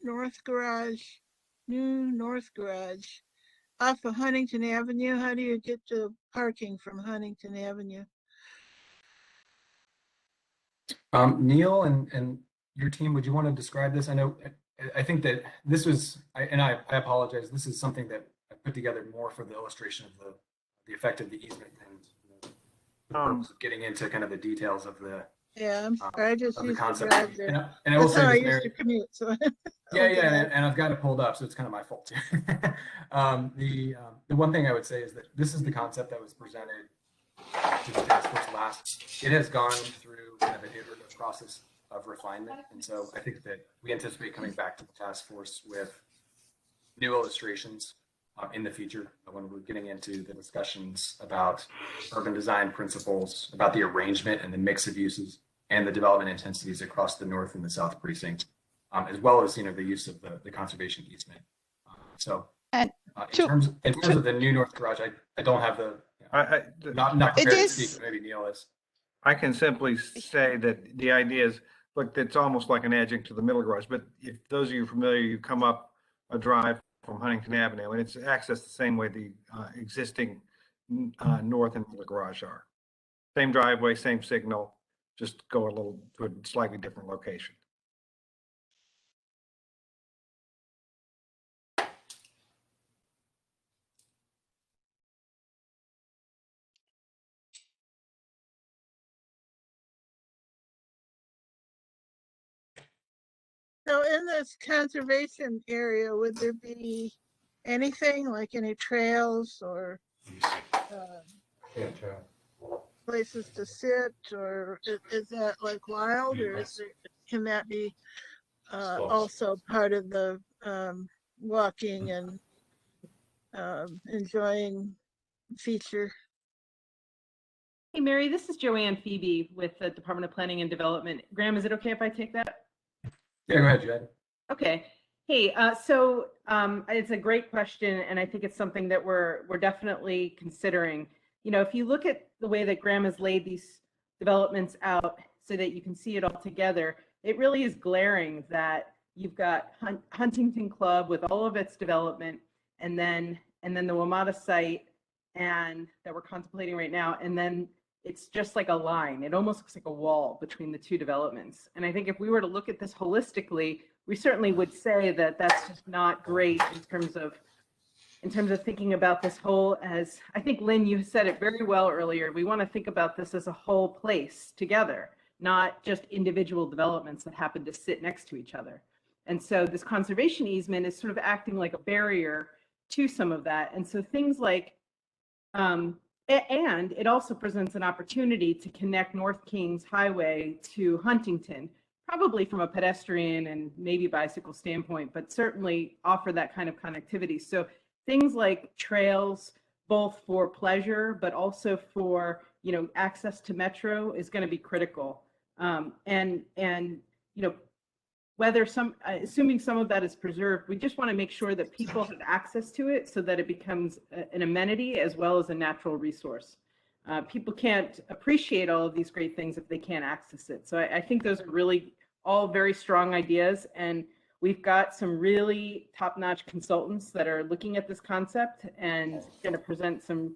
north garage, new north garage off of Huntington Avenue? How do you get to parking from Huntington Avenue? Neil and your team, would you want to describe this? I think that this was, and I apologize, this is something that I put together more for the illustration of the effect of the easement and getting into kind of the details of the Yeah, I'm sorry, I just used the drive there. And I will That's how I say, used to commute, so. yeah, and I've got it pulled up, so it's kind of my fault too. The one thing I would say is that this is the concept that was presented to the task force last. It has gone through kind of an iterative process of refinement, and so I think that we anticipate coming back to the task force with new illustrations in the future when we're getting into the discussions about urban design principles, about the arrangement and the mix of uses and the development intensities across the north and the south precinct, as well as, the use of the conservation easement. In terms of the new north garage, I don't have the, not prepared to speak, but maybe Neil is. I can simply say that the idea is, look, it's almost like an adjunct to the middle garage, but if those of you familiar, you come up a drive from Huntington Avenue, and it's accessed the same way the existing north and middle garage are. Same driveway, same signal, just go to a slightly different location. So in this conservation area, would there be anything like any trails or places to sit, or is that like wild, or can that be also part of the walking and enjoying feature? Hey, Mary, this is Joanne Phoebe with the Department of Planning and Development. Graham, is it okay if I take that? Yeah, go ahead, Jed. Okay. Hey, so it's a great question, and I think it's something that we're definitely considering. If you look at the way that Graham has laid these developments out so that you can see it all together, it really is glaring that you've got Huntington Club with all of its development, and then the WMATA site, and that we're contemplating right now, and then it's just like a line. It almost looks like a wall between the two developments. And I think if we were to look at this holistically, we certainly would say that that's just not great in terms of thinking about this whole, as I think, Lynn, you said it very well earlier, we want to think about this as a whole place together, not just individual developments that happen to sit next to each other. And so this conservation easement is sort of acting like a barrier to some of that. And so things like, and it also presents an opportunity to connect North Kings Highway to Huntington, probably from a pedestrian and maybe bicycle standpoint, but certainly offer that kind of connectivity. So things like trails, both for pleasure, but also for, access to metro is going to be critical. Whether assuming some of that is preserved, we just want to make sure that people have access to it so that it becomes an amenity as well as a natural resource. People can't appreciate all of these great things if they can't access it. So I think those are really all very strong ideas, and we've got some really top-notch consultants that are looking at this concept and going to present some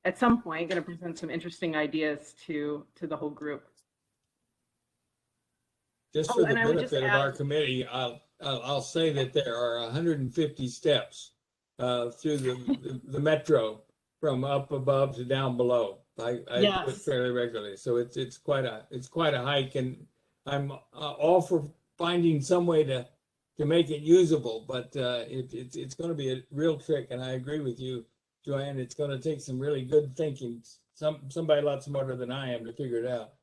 interesting ideas to the whole group. Just for the benefit of our committee, I'll say that there are 150 steps through the metro from up above to down below. I do it fairly regularly, so it's quite a hike, and I'm all for finding some way to make it usable, but it's going to be a real trick, and I agree with you, Joanne. It's going to take some really good thinking, somebody a lot smarter than I am to figure it out.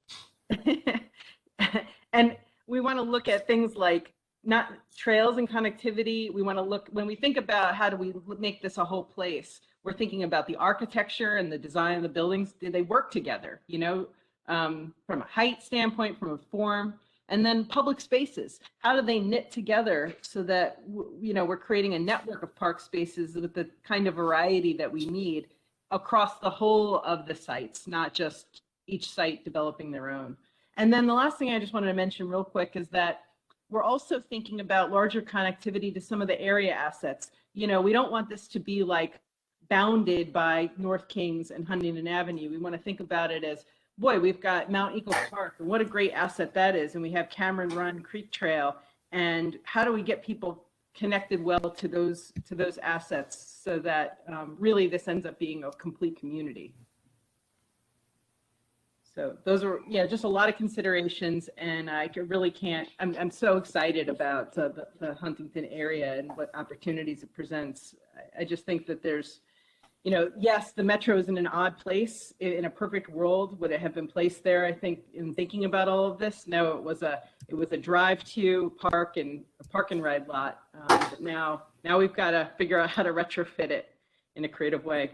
And we want to look at things like not trails and connectivity. We want to look, when we think about how do we make this a whole place, we're thinking about the architecture and the design of the buildings. Do they work together, from a height standpoint, from a form, and then public spaces. How do they knit together so that, we're creating a network of park spaces with the kind of variety that we need across the whole of the sites, not just each site developing their own. And then the last thing I just wanted to mention real quick is that we're also thinking about larger connectivity to some of the area assets. We don't want this to be like bounded by North Kings and Huntington Avenue. We want to think about it as, boy, we've got Mount Eagle Park, and what a great asset that is. And we have Cameron Run Creek Trail. And how do we get people connected well to those assets so that really this ends up being a complete community? So those are, just a lot of considerations, and I really can't, I'm so excited about the Huntington area and what opportunities it presents. I just think that there's, yes, the metro is in an odd place. In a perfect world, would it have been placed there? I think in thinking about all of this, no, it was a drive-to park and ride lot. But now we've got to figure out how to retrofit it. in a creative way.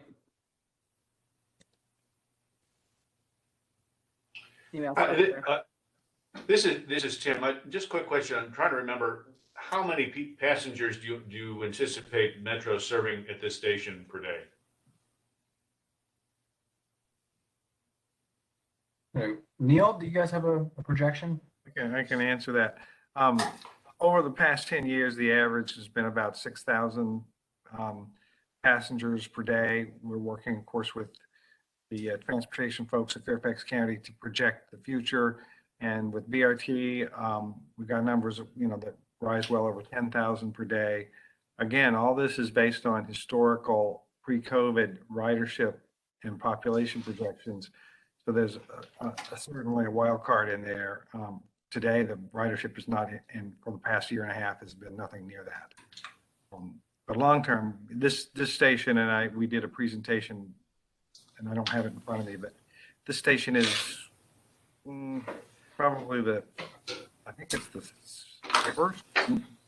Anyway, I'll stop there. This is Tim. Just a quick question. I'm trying to remember how many passengers do you anticipate Metro serving at this station per day? Neil, do you guys have a projection? I can answer that. Over the past 10 years, the average has been about 6,000 passengers per day. We're working, of course, with the transportation folks at Fairfax County to project the future. And with BRT, we've got numbers, that rise well over 10,000 per day. Again, all this is based on historical pre-COVID ridership and population projections. So there's certainly a wild card in there. Today, the ridership is not, and for the past year and a half, has been nothing near that. But long term, this station and we did a presentation, and I don't have it in front of me, but this station is probably I think it's the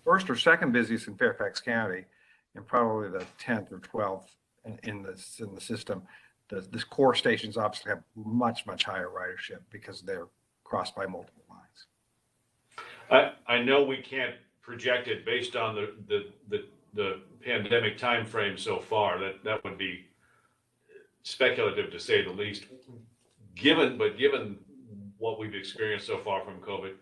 first or second busiest in Fairfax County, and probably the 10th or 12th in the system. The core stations obviously have much higher ridership because they're crossed by multiple lines. I know we can't project it based on the pandemic time frame so far. That would be speculative to say the least. Given what we've experienced so far from COVID,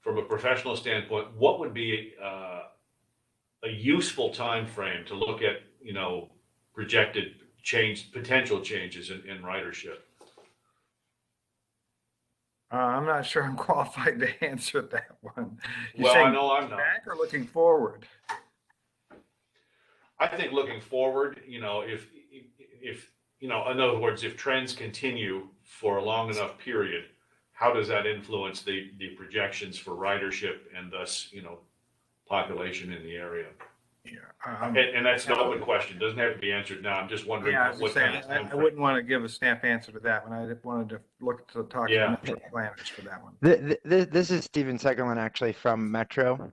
from a professional standpoint, what would be a useful time frame to look at, projected potential changes in ridership? I'm not sure I'm qualified to answer that one. Well, I know I'm not. Back or looking forward? I think looking forward, if in other words, if trends continue for a long enough period, how does that influence the projections for ridership and thus, population in the area? Yeah. And that's an open question. Doesn't have to be answered now. I'm just wondering what kind of time I wouldn't want to give a stamp answer to that one. I wanted to talk to Metro planners for that one. This is Stephen Segerlin, actually, from Metro,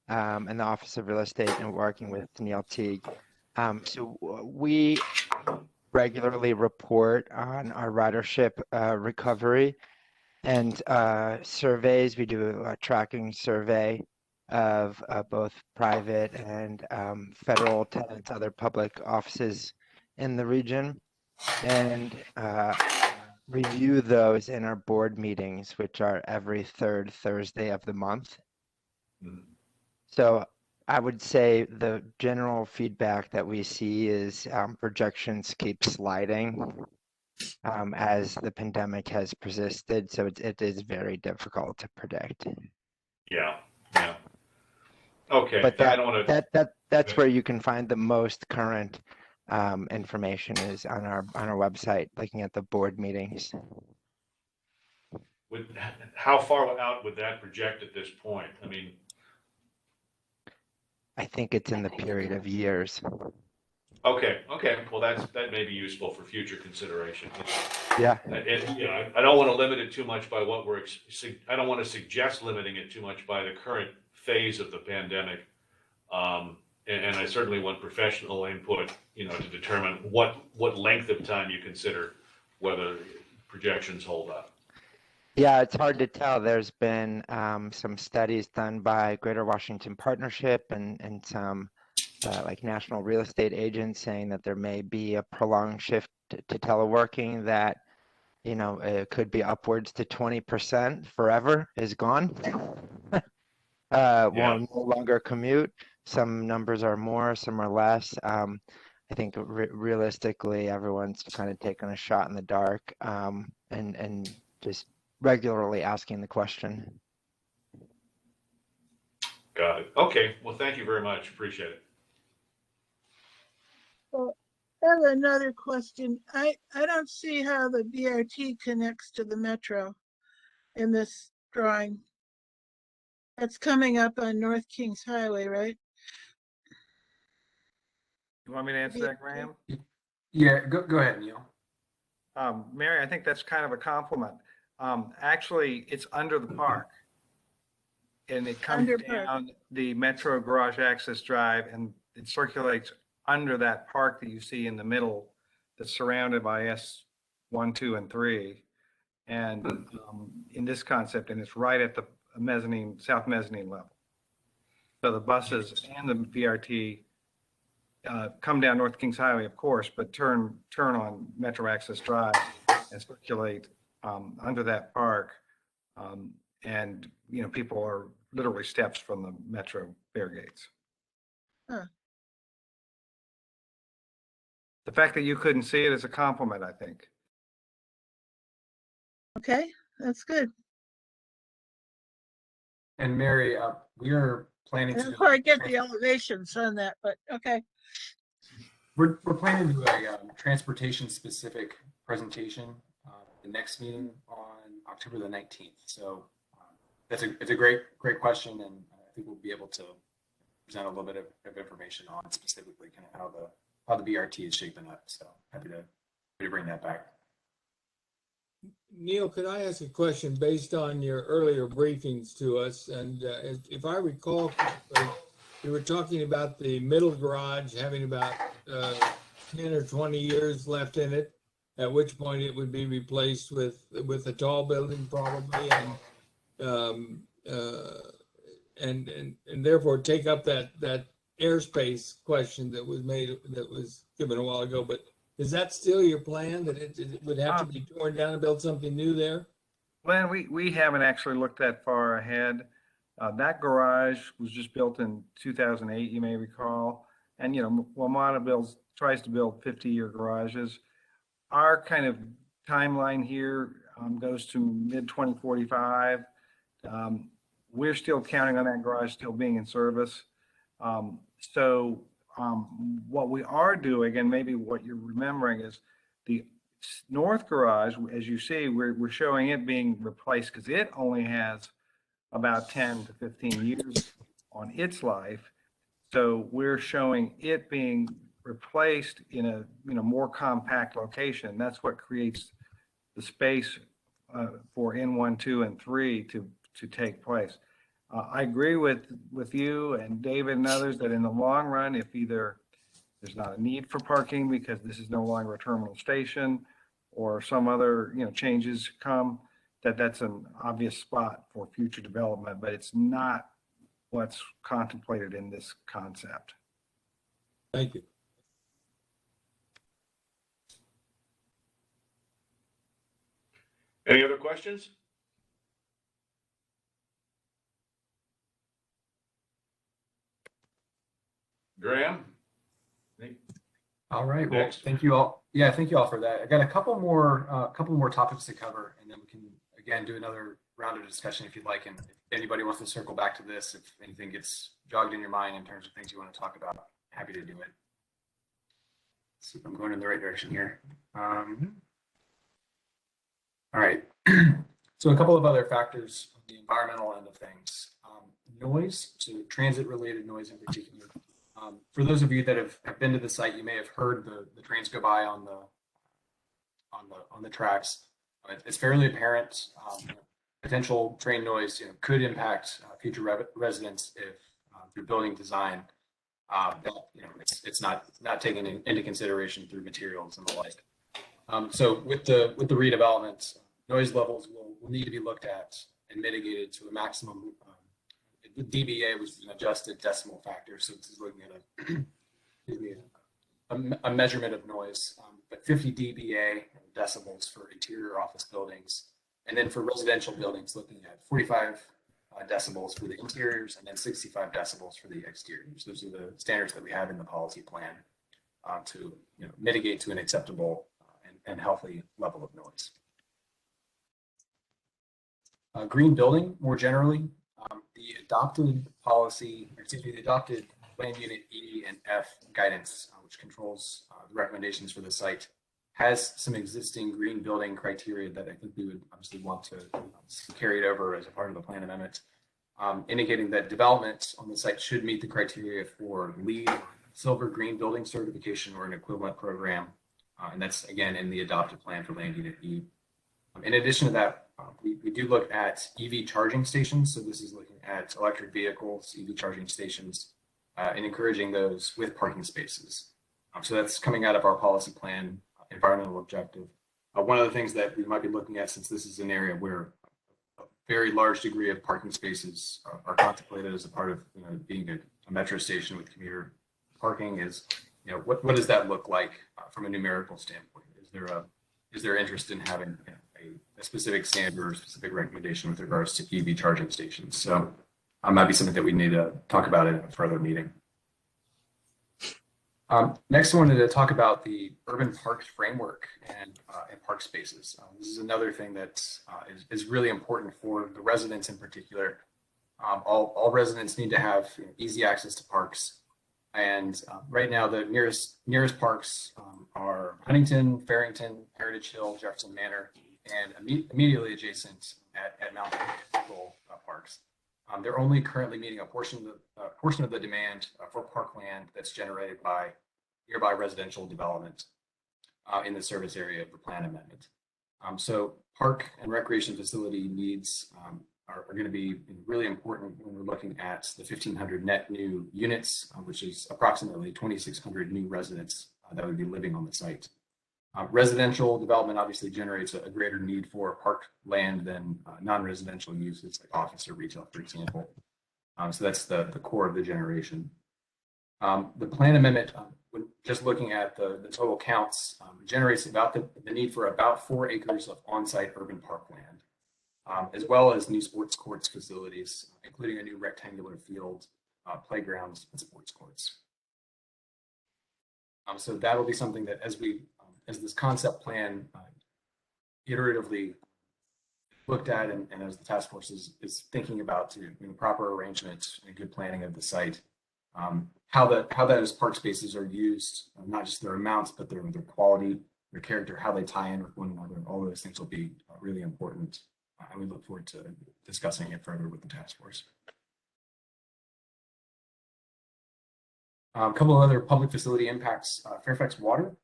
in the Office of Real Estate, and working with Neil Teague. So we regularly report on our ridership recovery and surveys. We do a tracking survey of both private and federal tenants, other public offices in the region, and review those in our board meetings, which are every third Thursday of the month. So I would say the general feedback that we see is projections keep sliding as the pandemic has persisted. So it is very difficult to predict. Yeah. Okay. But I don't want to. That's where you can find the most current information is on our website, looking at the board meetings. How far out would that project at this point? I mean, I think it's in the period of years. Okay. Well, that may be useful for future consideration. Yeah. I don't want to limit it too much by what I don't want to suggest limiting it too much by the current phase of the pandemic. And I certainly want professional input, to determine what length of time you consider whether projections hold up. Yeah, it's hard to tell. There's been some studies done by Greater Washington Partnership and some like national real estate agents saying that there may be a prolonged shift to teleworking that, it could be upwards to 20% forever is gone. Will no longer commute. Some numbers are more, some are less. I think realistically, everyone's kind of taking a shot in the dark and just regularly asking the question. Got it. Okay. Well, thank you very much. Appreciate it. Well, I have another question. I don't see how the BRT connects to the Metro in this drawing. That's coming up on North Kings Highway, right? You want me to answer that, Graham? Yeah, go ahead, Neil. Mary, I think that's kind of a compliment. Actually, it's under the park. And it comes down the Metro Garage Access Drive, and it circulates under that park that you see in the middle that's surrounded by S1, 2, and 3. And in this concept, and it's right at the mezzanine, south mezzanine level. So the buses and the BRT come down North Kings Highway, of course, but turn on Metro Access Drive and circulate under that park. And, you know, people are literally steps from the Metro fare gates. Huh. The fact that you couldn't see it is a compliment, I think. Okay, that's good. And Mary, we are planning I to don't do, quite get the elevations on that, but okay. we're planning to do a transportation specific presentation the next meeting on October the 19th. So it's a great question, and I think we'll be able to present a little bit of information on specifically kind of how the BRT is shaping up. So happy to bring that back. Neil, could I ask a question based on your earlier briefings to us? And if I recall correctly, you were talking about the middle garage having about 10 or 20 years left in it, at which point it would be replaced with a tall building probably, and therefore take up that airspace question that was given a while ago. But is that still your plan, that it would have to be torn down and build something new there? Well, we haven't actually looked that far ahead. That garage was just built in 2008, you may recall. And, you know, WMATA tries to build 50-year garages. Our kind of timeline here goes to mid-2045. We're still counting on that garage still being in service. What we are doing, and maybe what you're remembering, is the north garage, as you see, we're showing it being replaced because it only has about 10 to 15 years on its life. So we're showing it being replaced in a more compact location. That's what creates the space for N1, 2, and 3 to take place. I agree with you and David and others that in the long run, if either there's not a need for parking because this is no longer a terminal station, or some other changes come, that's an obvious spot for future development, but it's not what's contemplated in this concept. Thank you. Any other questions? Graham? All right. Well, thank you all. Yeah, thank you all for that. I got a couple more topics to cover, and then we can again do another round of discussion if you'd like. And if anybody wants to circle back to this, if anything gets jogged in your mind in terms of things you want to talk about, happy to do it. Let's see if I'm going in the right direction here. All right. So a couple of other factors on the environmental end of things. Noise, so transit-related noise in particular. For those of you that have been to the site, you may have heard the trains go by on the tracks. It's fairly apparent. Potential train noise could impact future residents if through building design it's not taken into consideration through materials and the like. So with the redevelopment, noise levels will need to be looked at and mitigated to a maximum. The dBA was an adjusted decimal factor, so this is looking at a measurement of noise, but 50 dBA decibels for interior office buildings, and then for residential buildings, looking at 45 decibels for the interiors, and then 65 decibels for the exteriors. Those are the standards that we have in the policy plan to mitigate to an acceptable and healthy level of noise. Green building, more generally. The adopted Land Unit E and F guidance, which controls the recommendations for the site, has some existing green building criteria that I think we would obviously want to carry it over as a part of the plan amendment, indicating that development on the site should meet the criteria for LEED Silver Green Building Certification or an equivalent program. And that's, again, in the adopted plan for Land Unit E. In addition to that, we do look at EV charging stations. So this is looking at electric vehicles, EV charging stations, and encouraging those with parking spaces. So that's coming out of our policy plan, environmental objective. One of the things that we might be looking at, since this is an area where a very large degree of parking spaces are contemplated as a part of being a metro station with commuter parking, is what does that look like from a numerical standpoint? Is there interest in having a specific standard or specific recommendation with regards to EV charging stations? So might be something that we need to talk about in a further meeting. Next, I wanted to talk about the urban parks framework and park spaces. This is another thing that is really important for the residents in particular. All residents need to have easy access to parks. And right now, the nearest parks are Huntington, Farrington, Heritage Hill, Jefferson Manor, and immediately adjacent at Mountain Parks. They're only currently meeting a portion of the demand for parkland that's generated by nearby residential development in the service area of the plan amendment. So park and recreation facility needs are going to be really important when we're looking at the 1,500 net new units, which is approximately 2,600 new residents that would be living on the site. Residential development obviously generates a greater need for park land than non-residential uses like office or retail, for example. So that's the core of the generation. The plan amendment, just looking at the total counts, generates about the need for about 4 acres of on-site urban parkland, as well as new sports courts facilities, including a new rectangular field, playgrounds, and sports courts. So that will be something that as this concept plan iteratively looked at and as the task force is thinking about proper arrangement and good planning of the site, how those park spaces are used, not just their amounts, but their quality, their character, how they tie in with one another, all those things will be really important. And we look forward to discussing it further with the task force. A couple of other public facility impacts, Fairfax Water.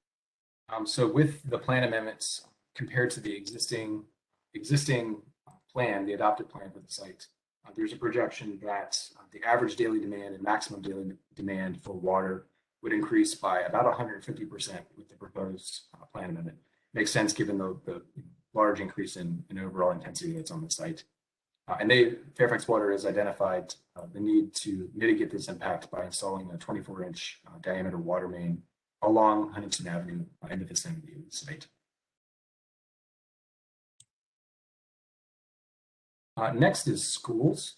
So with the plan amendments compared to the existing plan, the adopted plan for the site, there's a projection that the average daily demand and maximum daily demand for water would increase by about 150% with the proposed plan amendment. Makes sense given the large increase in overall intensity that's on the site. And Fairfax Water has identified the need to mitigate this impact by installing a 24-inch diameter water main along Huntington Avenue in the vicinity of the site. Next is schools.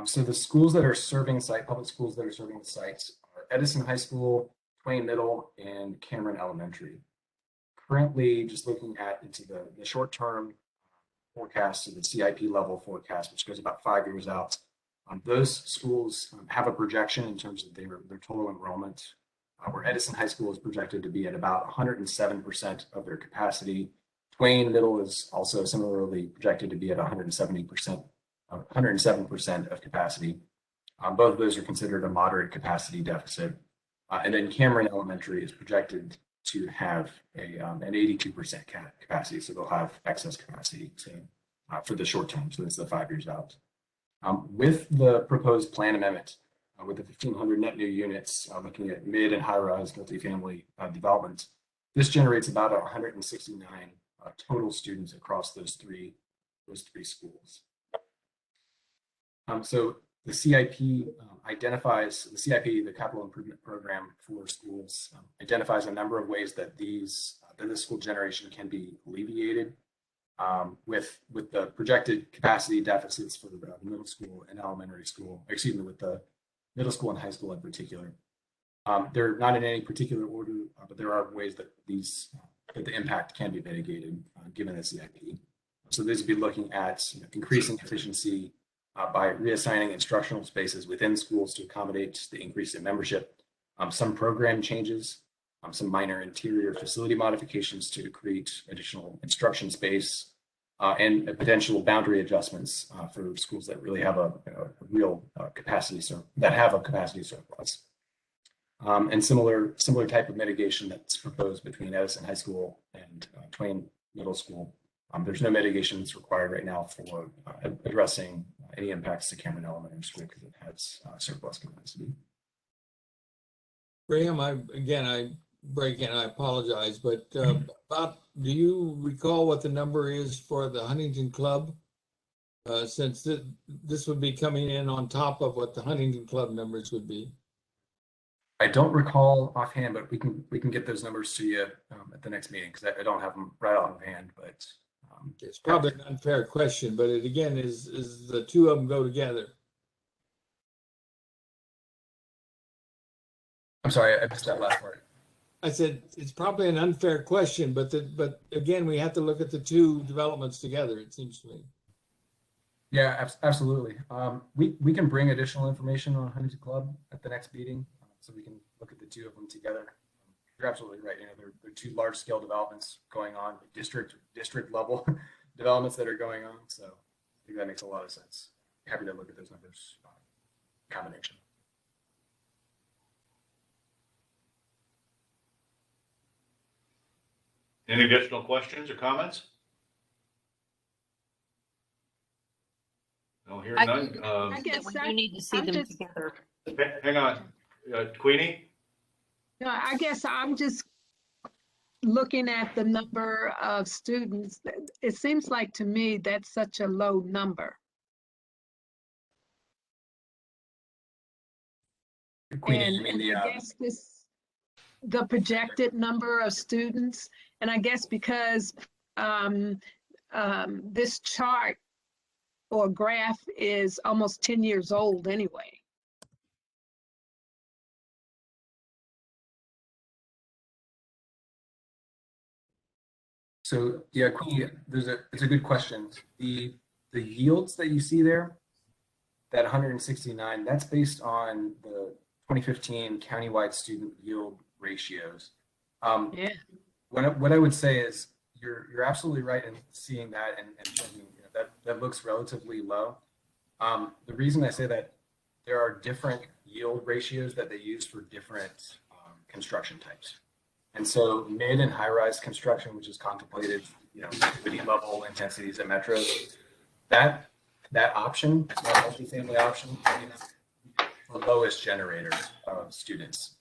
So the schools that are serving public schools that are serving the sites are Edison High School, Twain Middle, and Cameron Elementary. Currently, just looking into the short-term forecast, so the CIP level forecast, which goes about 5 years out, those schools have a projection in terms of their total enrollment, where Edison High School is projected to be at about 107% of their capacity. Twain Middle is also similarly projected to be at 107% of capacity. Both of those are considered a moderate capacity deficit. And then Cameron Elementary is projected to have an 82% capacity, so they'll have excess capacity for the short term, so that's the 5 years out. With the proposed plan amendment, with the 1,500 net new units, looking at mid and high-rise multifamily development, this generates about 169 total students across those three schools. So the CIP the Capital Improvement Program for schools, identifies a number of ways that this school generation can be alleviated with the projected capacity deficits for the middle school and elementary school, with the middle school and high school in particular. They're not in any particular order, but there are ways that the impact can be mitigated given the CIP. So these would be looking at increasing efficiency by reassigning instructional spaces within schools to accommodate the increase in membership, some program changes, some minor interior facility modifications to create additional instruction space, and potential boundary adjustments for schools that really have a real capacity surplus. And similar type of mitigation that's proposed between Edison High School and Twain Middle School. There's no mitigation that's required right now for addressing any impacts to Cameron Elementary School because it has surplus capacity. Graham, I break in, I apologize, but do you recall what the number is for the Huntington Club? Since this would be coming in on top of what the Huntington Club numbers would be. I don't recall offhand, but we can get those numbers to you at the next meeting because I don't have them right offhand. But it's probably an unfair question, but it again is the two of them go together. I'm sorry, I missed that last part. I said it's probably an unfair question, but again, we have to look at the two developments together. It seems to me. Yeah, absolutely. We can bring additional information on Huntington Club at the next meeting, so we can look at the two of them together. You're absolutely right. You know, they're two large scale developments going on, district level developments that are going on. So I think that makes a lot of sense. Happy to look at those numbers combination. Any additional questions or comments? No, hear none. I guess we do need to see them together. Hang on, Queenie? No, I guess I'm just looking at the number of students. It seems like to me that's such a low number. Queenie, And I guess the projected number of students, and I guess because this chart or graph is almost 10 years old anyway. So yeah, Queenie, it's a good question. The yields that you see there, that 169, that's based on the 2015 countywide student yield ratios. Yeah. What I would say is you're absolutely right in seeing that and thinking, you know, that looks relatively low. The reason I say that, there are different yield ratios that they use for different construction types. And so mid and high rise construction, which is contemplated, you know, activity level intensities at metros, that option, that multifamily option, is the lowest generator of students.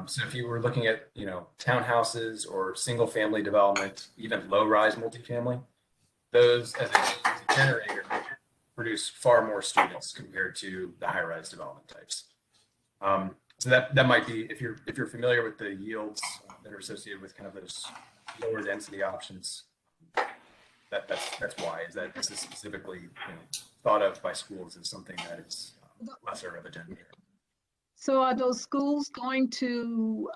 So if you were looking at, you know, townhouses or single family development, even low rise multifamily, those as a generator produce far more students compared to the high rise development types. So that might be, if you're familiar with the yields that are associated with kind of those lower density options, that's why, is that this is specifically, you know, thought of by schools as something that is lesser of a generator. So are those schools going to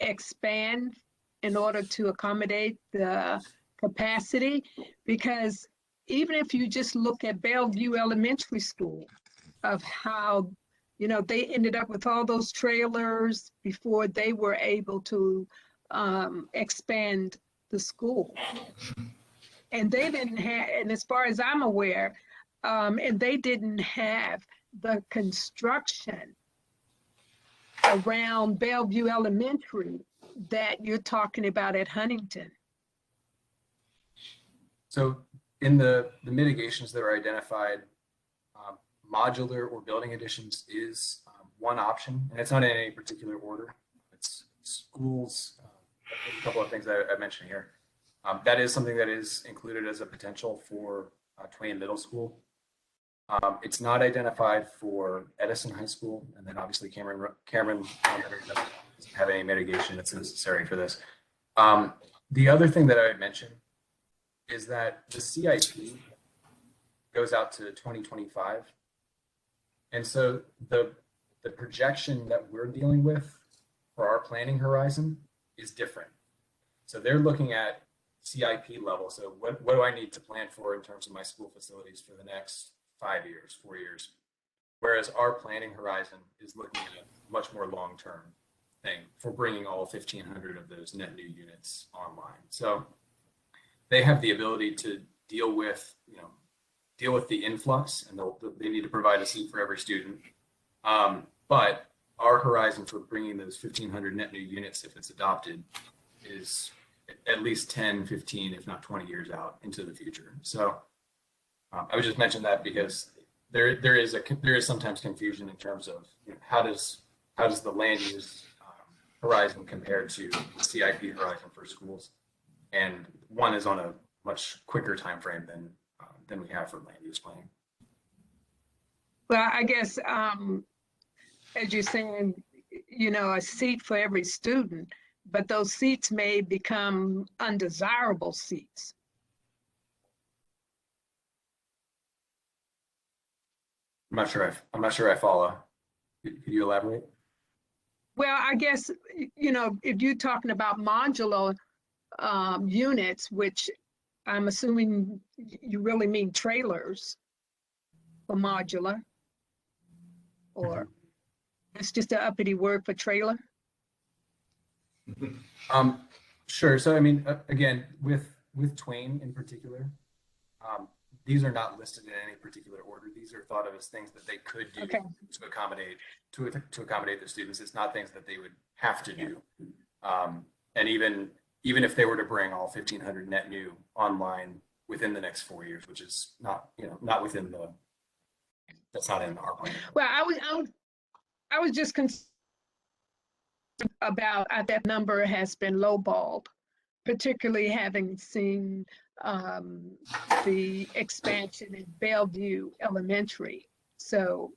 expand in order to accommodate the capacity? Because even if you just look at Bellevue Elementary School, of how, you know, they ended up with all those trailers before they were able to expand the school. And they didn't have, and as far as I'm aware, and they didn't have the construction around Bellevue Elementary that you're talking about at Huntington. So in the mitigations that are identified, modular or building additions is one option, and it's not in any particular order. It's schools, a couple of things that I mentioned here. That is something that is included as a potential for Twain Middle School. It's not identified for Edison High School, and then obviously Cameron doesn't have any mitigation that's necessary for this. The other thing that I would mention is that the CIP goes out to 2025. And so the projection that we're dealing with for our planning horizon is different. So they're looking at CIP level. So what do I need to plan for in terms of my school facilities for the next 5 years, 4 years? Whereas our planning horizon is looking at a much more long-term thing for bringing all 1,500 of those net new units online. So they have the ability to deal with the influx, and they need to provide a seat for every student. But our horizon for bringing those 1,500 net new units, if it's adopted, is at least 10, 15, if not 20 years out into the future. So I would just mention that because there is sometimes confusion in terms of, you know, how does the land use horizon compared to the CIP horizon for schools. And one is on a much quicker time frame than we have for land use planning. Well, I guess, as you're saying, you know, a seat for every student, but those seats may become undesirable seats. I'm not sure I follow. Could you elaborate? Well, I guess, you know, if you're talking about modular units, which I'm assuming you really mean trailers for modular, or it's just an uppity word for trailer? Sure. So, I mean, again, with Twain in particular, these are not listed in any particular order. These are thought of as things that they could do to accommodate the students. It's not things that they would have to do. And even if they were to bring all 1,500 net new online within the next 4 years, which is not, you know, not within the, that's not in our plan. Well, I was just concerned about that number has been lowballed, particularly having seen the expansion in Bellevue Elementary. So,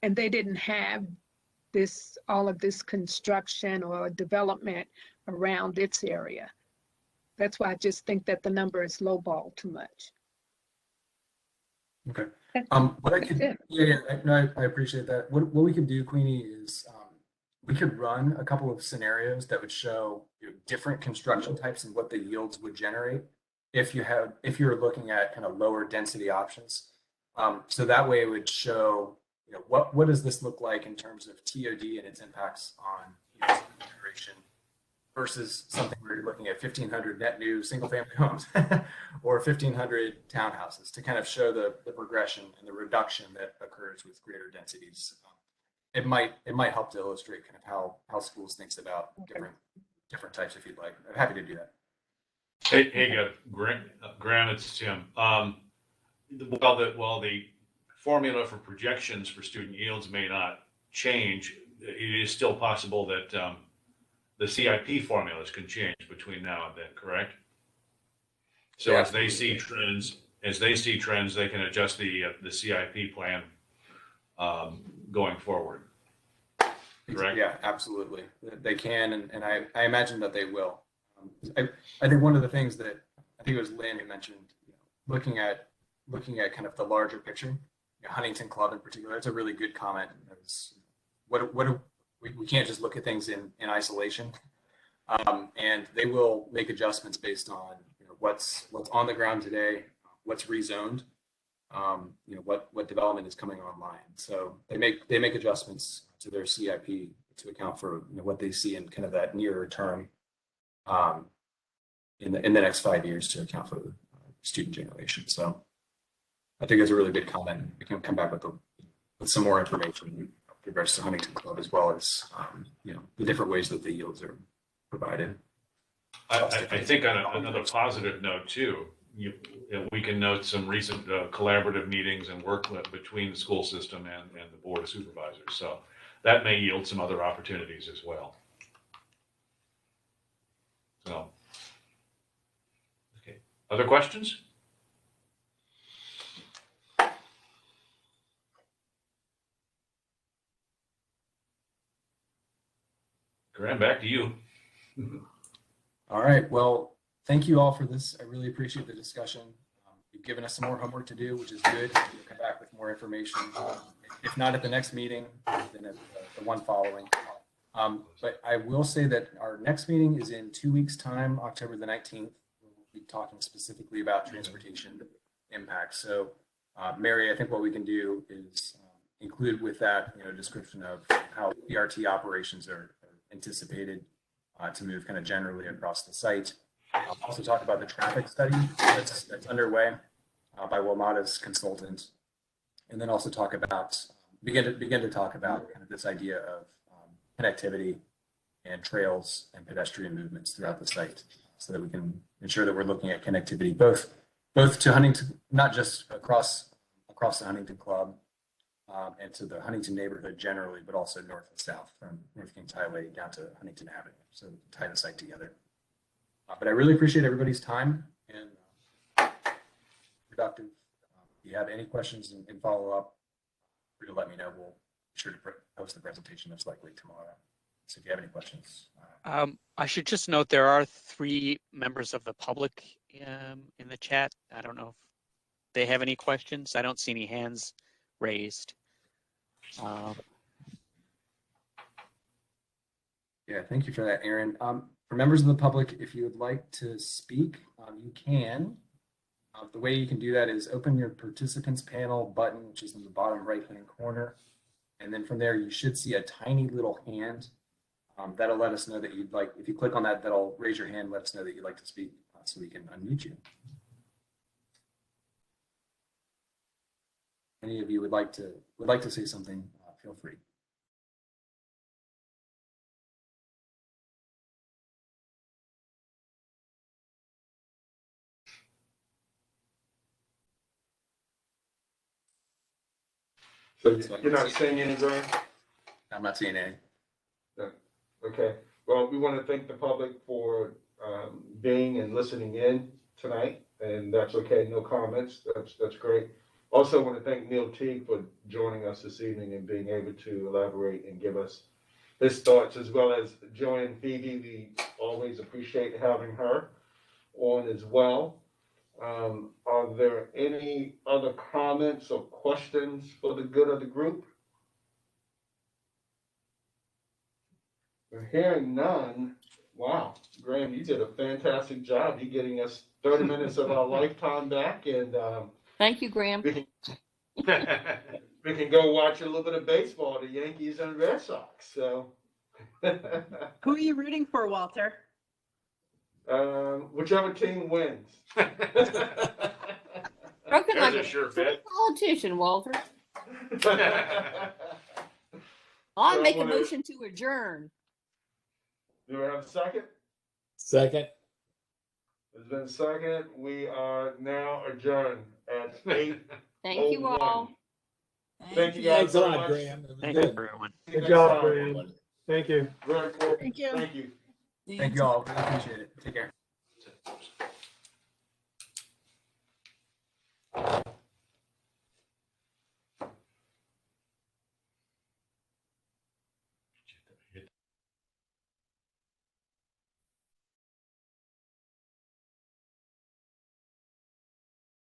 and they didn't have all of this construction or development around its area. That's why I just think that the number is lowballed too much. Okay. What I could, I appreciate that. What we could do, Queenie, is we could run a couple of scenarios that would show, you know, different construction types and what the yields would generate if you're looking at kind of lower density options. So that way it would show, you know, what does this look like in terms of TOD and its impacts on, you know, generation versus something where you're looking at 1,500 net new single family homes or 1,500 townhouses to kind of show the progression and the reduction that occurs with greater densities. It might help to illustrate kind of how schools thinks about different types if you'd like. I'm happy to do that. Hey, Grant, it's Tim. While the formula for projections for student yields may not change, it is still possible that the CIP formulas can change between now and then, correct? So as they see trends, they can adjust the CIP plan going forward. Correct? Yeah, absolutely. They can, and I imagine that they will. I think one of the things that I think it was Lynn who mentioned, you know, looking at kind of the larger picture, you know, Huntington Club in particular, it's a really good comment. We can't just look at things in isolation, and they will make adjustments based on, you know, what's on the ground today, what's rezoned, you know, what development is coming online. So they make adjustments to their CIP to account for, you know, what they see in kind of that nearer term in the next 5 years to account for student generation. So I think it's a really good comment. We can come back with some more information with regards to Huntington Club, as well as you know, the different ways that the yields are provided. I think on another positive note too, we can note some recent collaborative meetings and work between the school system and the Board of Supervisors. So that may yield some other opportunities as well. So, okay. Other questions? Graham, back to you. All right. Well, thank you all for this. I really appreciate the discussion. You've given us some more homework to do, which is good. We'll come back with more information. If not at the next meeting, then at the one following. But I will say that our next meeting is in 2 weeks' time, October the 19th. We'll be talking specifically about transportation impacts. So, Mary, I think what we can do is include with that, you know, description of how BRT operations are anticipated to move kind of generally across the site. I'll also talk about the traffic study that's underway by WMATA's consultant, and then also talk about begin to talk about kind of this idea of connectivity and trails and pedestrian movements throughout the site, so that we can ensure that we're looking at connectivity both to Huntington, not just across the Huntington Club, and to the Huntington neighborhood generally, but also north and south from North Kings Highway down to Huntington Avenue. So tie the site together. But I really appreciate everybody's time and productive. If you have any questions and follow up, free to let me know. We'll be sure to post the presentation most likely tomorrow. So if you have any questions. I should just note there are 3 members of the public in the chat. I don't know if they have any questions. I don't see any hands raised. Yeah, thank you for that, Aaron. For members of the public, if you would like to speak, you can. The way you can do that is open your participants panel button, which is in the bottom right-hand corner. And then from there, you should see a tiny little hand. That'll let us know that you'd like, if you click on that, that'll raise your hand, let us know that you'd like to speak so we can unmute you. Any of you would like to say something, feel free. So you're not saying any, Graham? I'm not seeing any. Okay. Well, we want to thank the public for being and listening in tonight, and that's okay. No comments. That's great. Also, want to thank Neil Teague for joining us this evening and being able to elaborate and give us his thoughts, as well as Joanne Phoebe. We always appreciate having her on as well. Are there any other comments or questions for the good of the group? We're hearing none. Wow, Graham, you did a fantastic job. You're getting us 30 minutes of our lifetime back, and Thank you, Graham. we can go watch a little bit of baseball, the Yankees and Red Sox. So, Who are you rooting for, Walter? whichever team wins. Broken like There's a sure bet. politician, Walter. So I'll make a I'm gonna- motion to adjourn. Do we have a second? Second. It's been seconded. We are now adjourned at 8:01. Thank you all. Thank you guys Thanks a very lot, much. Graham. It was Thank good. you, everyone. Good job, Graham. Thank you. Very important. Thank you. Thank you. Thank you all. Really appreciate it. Take care.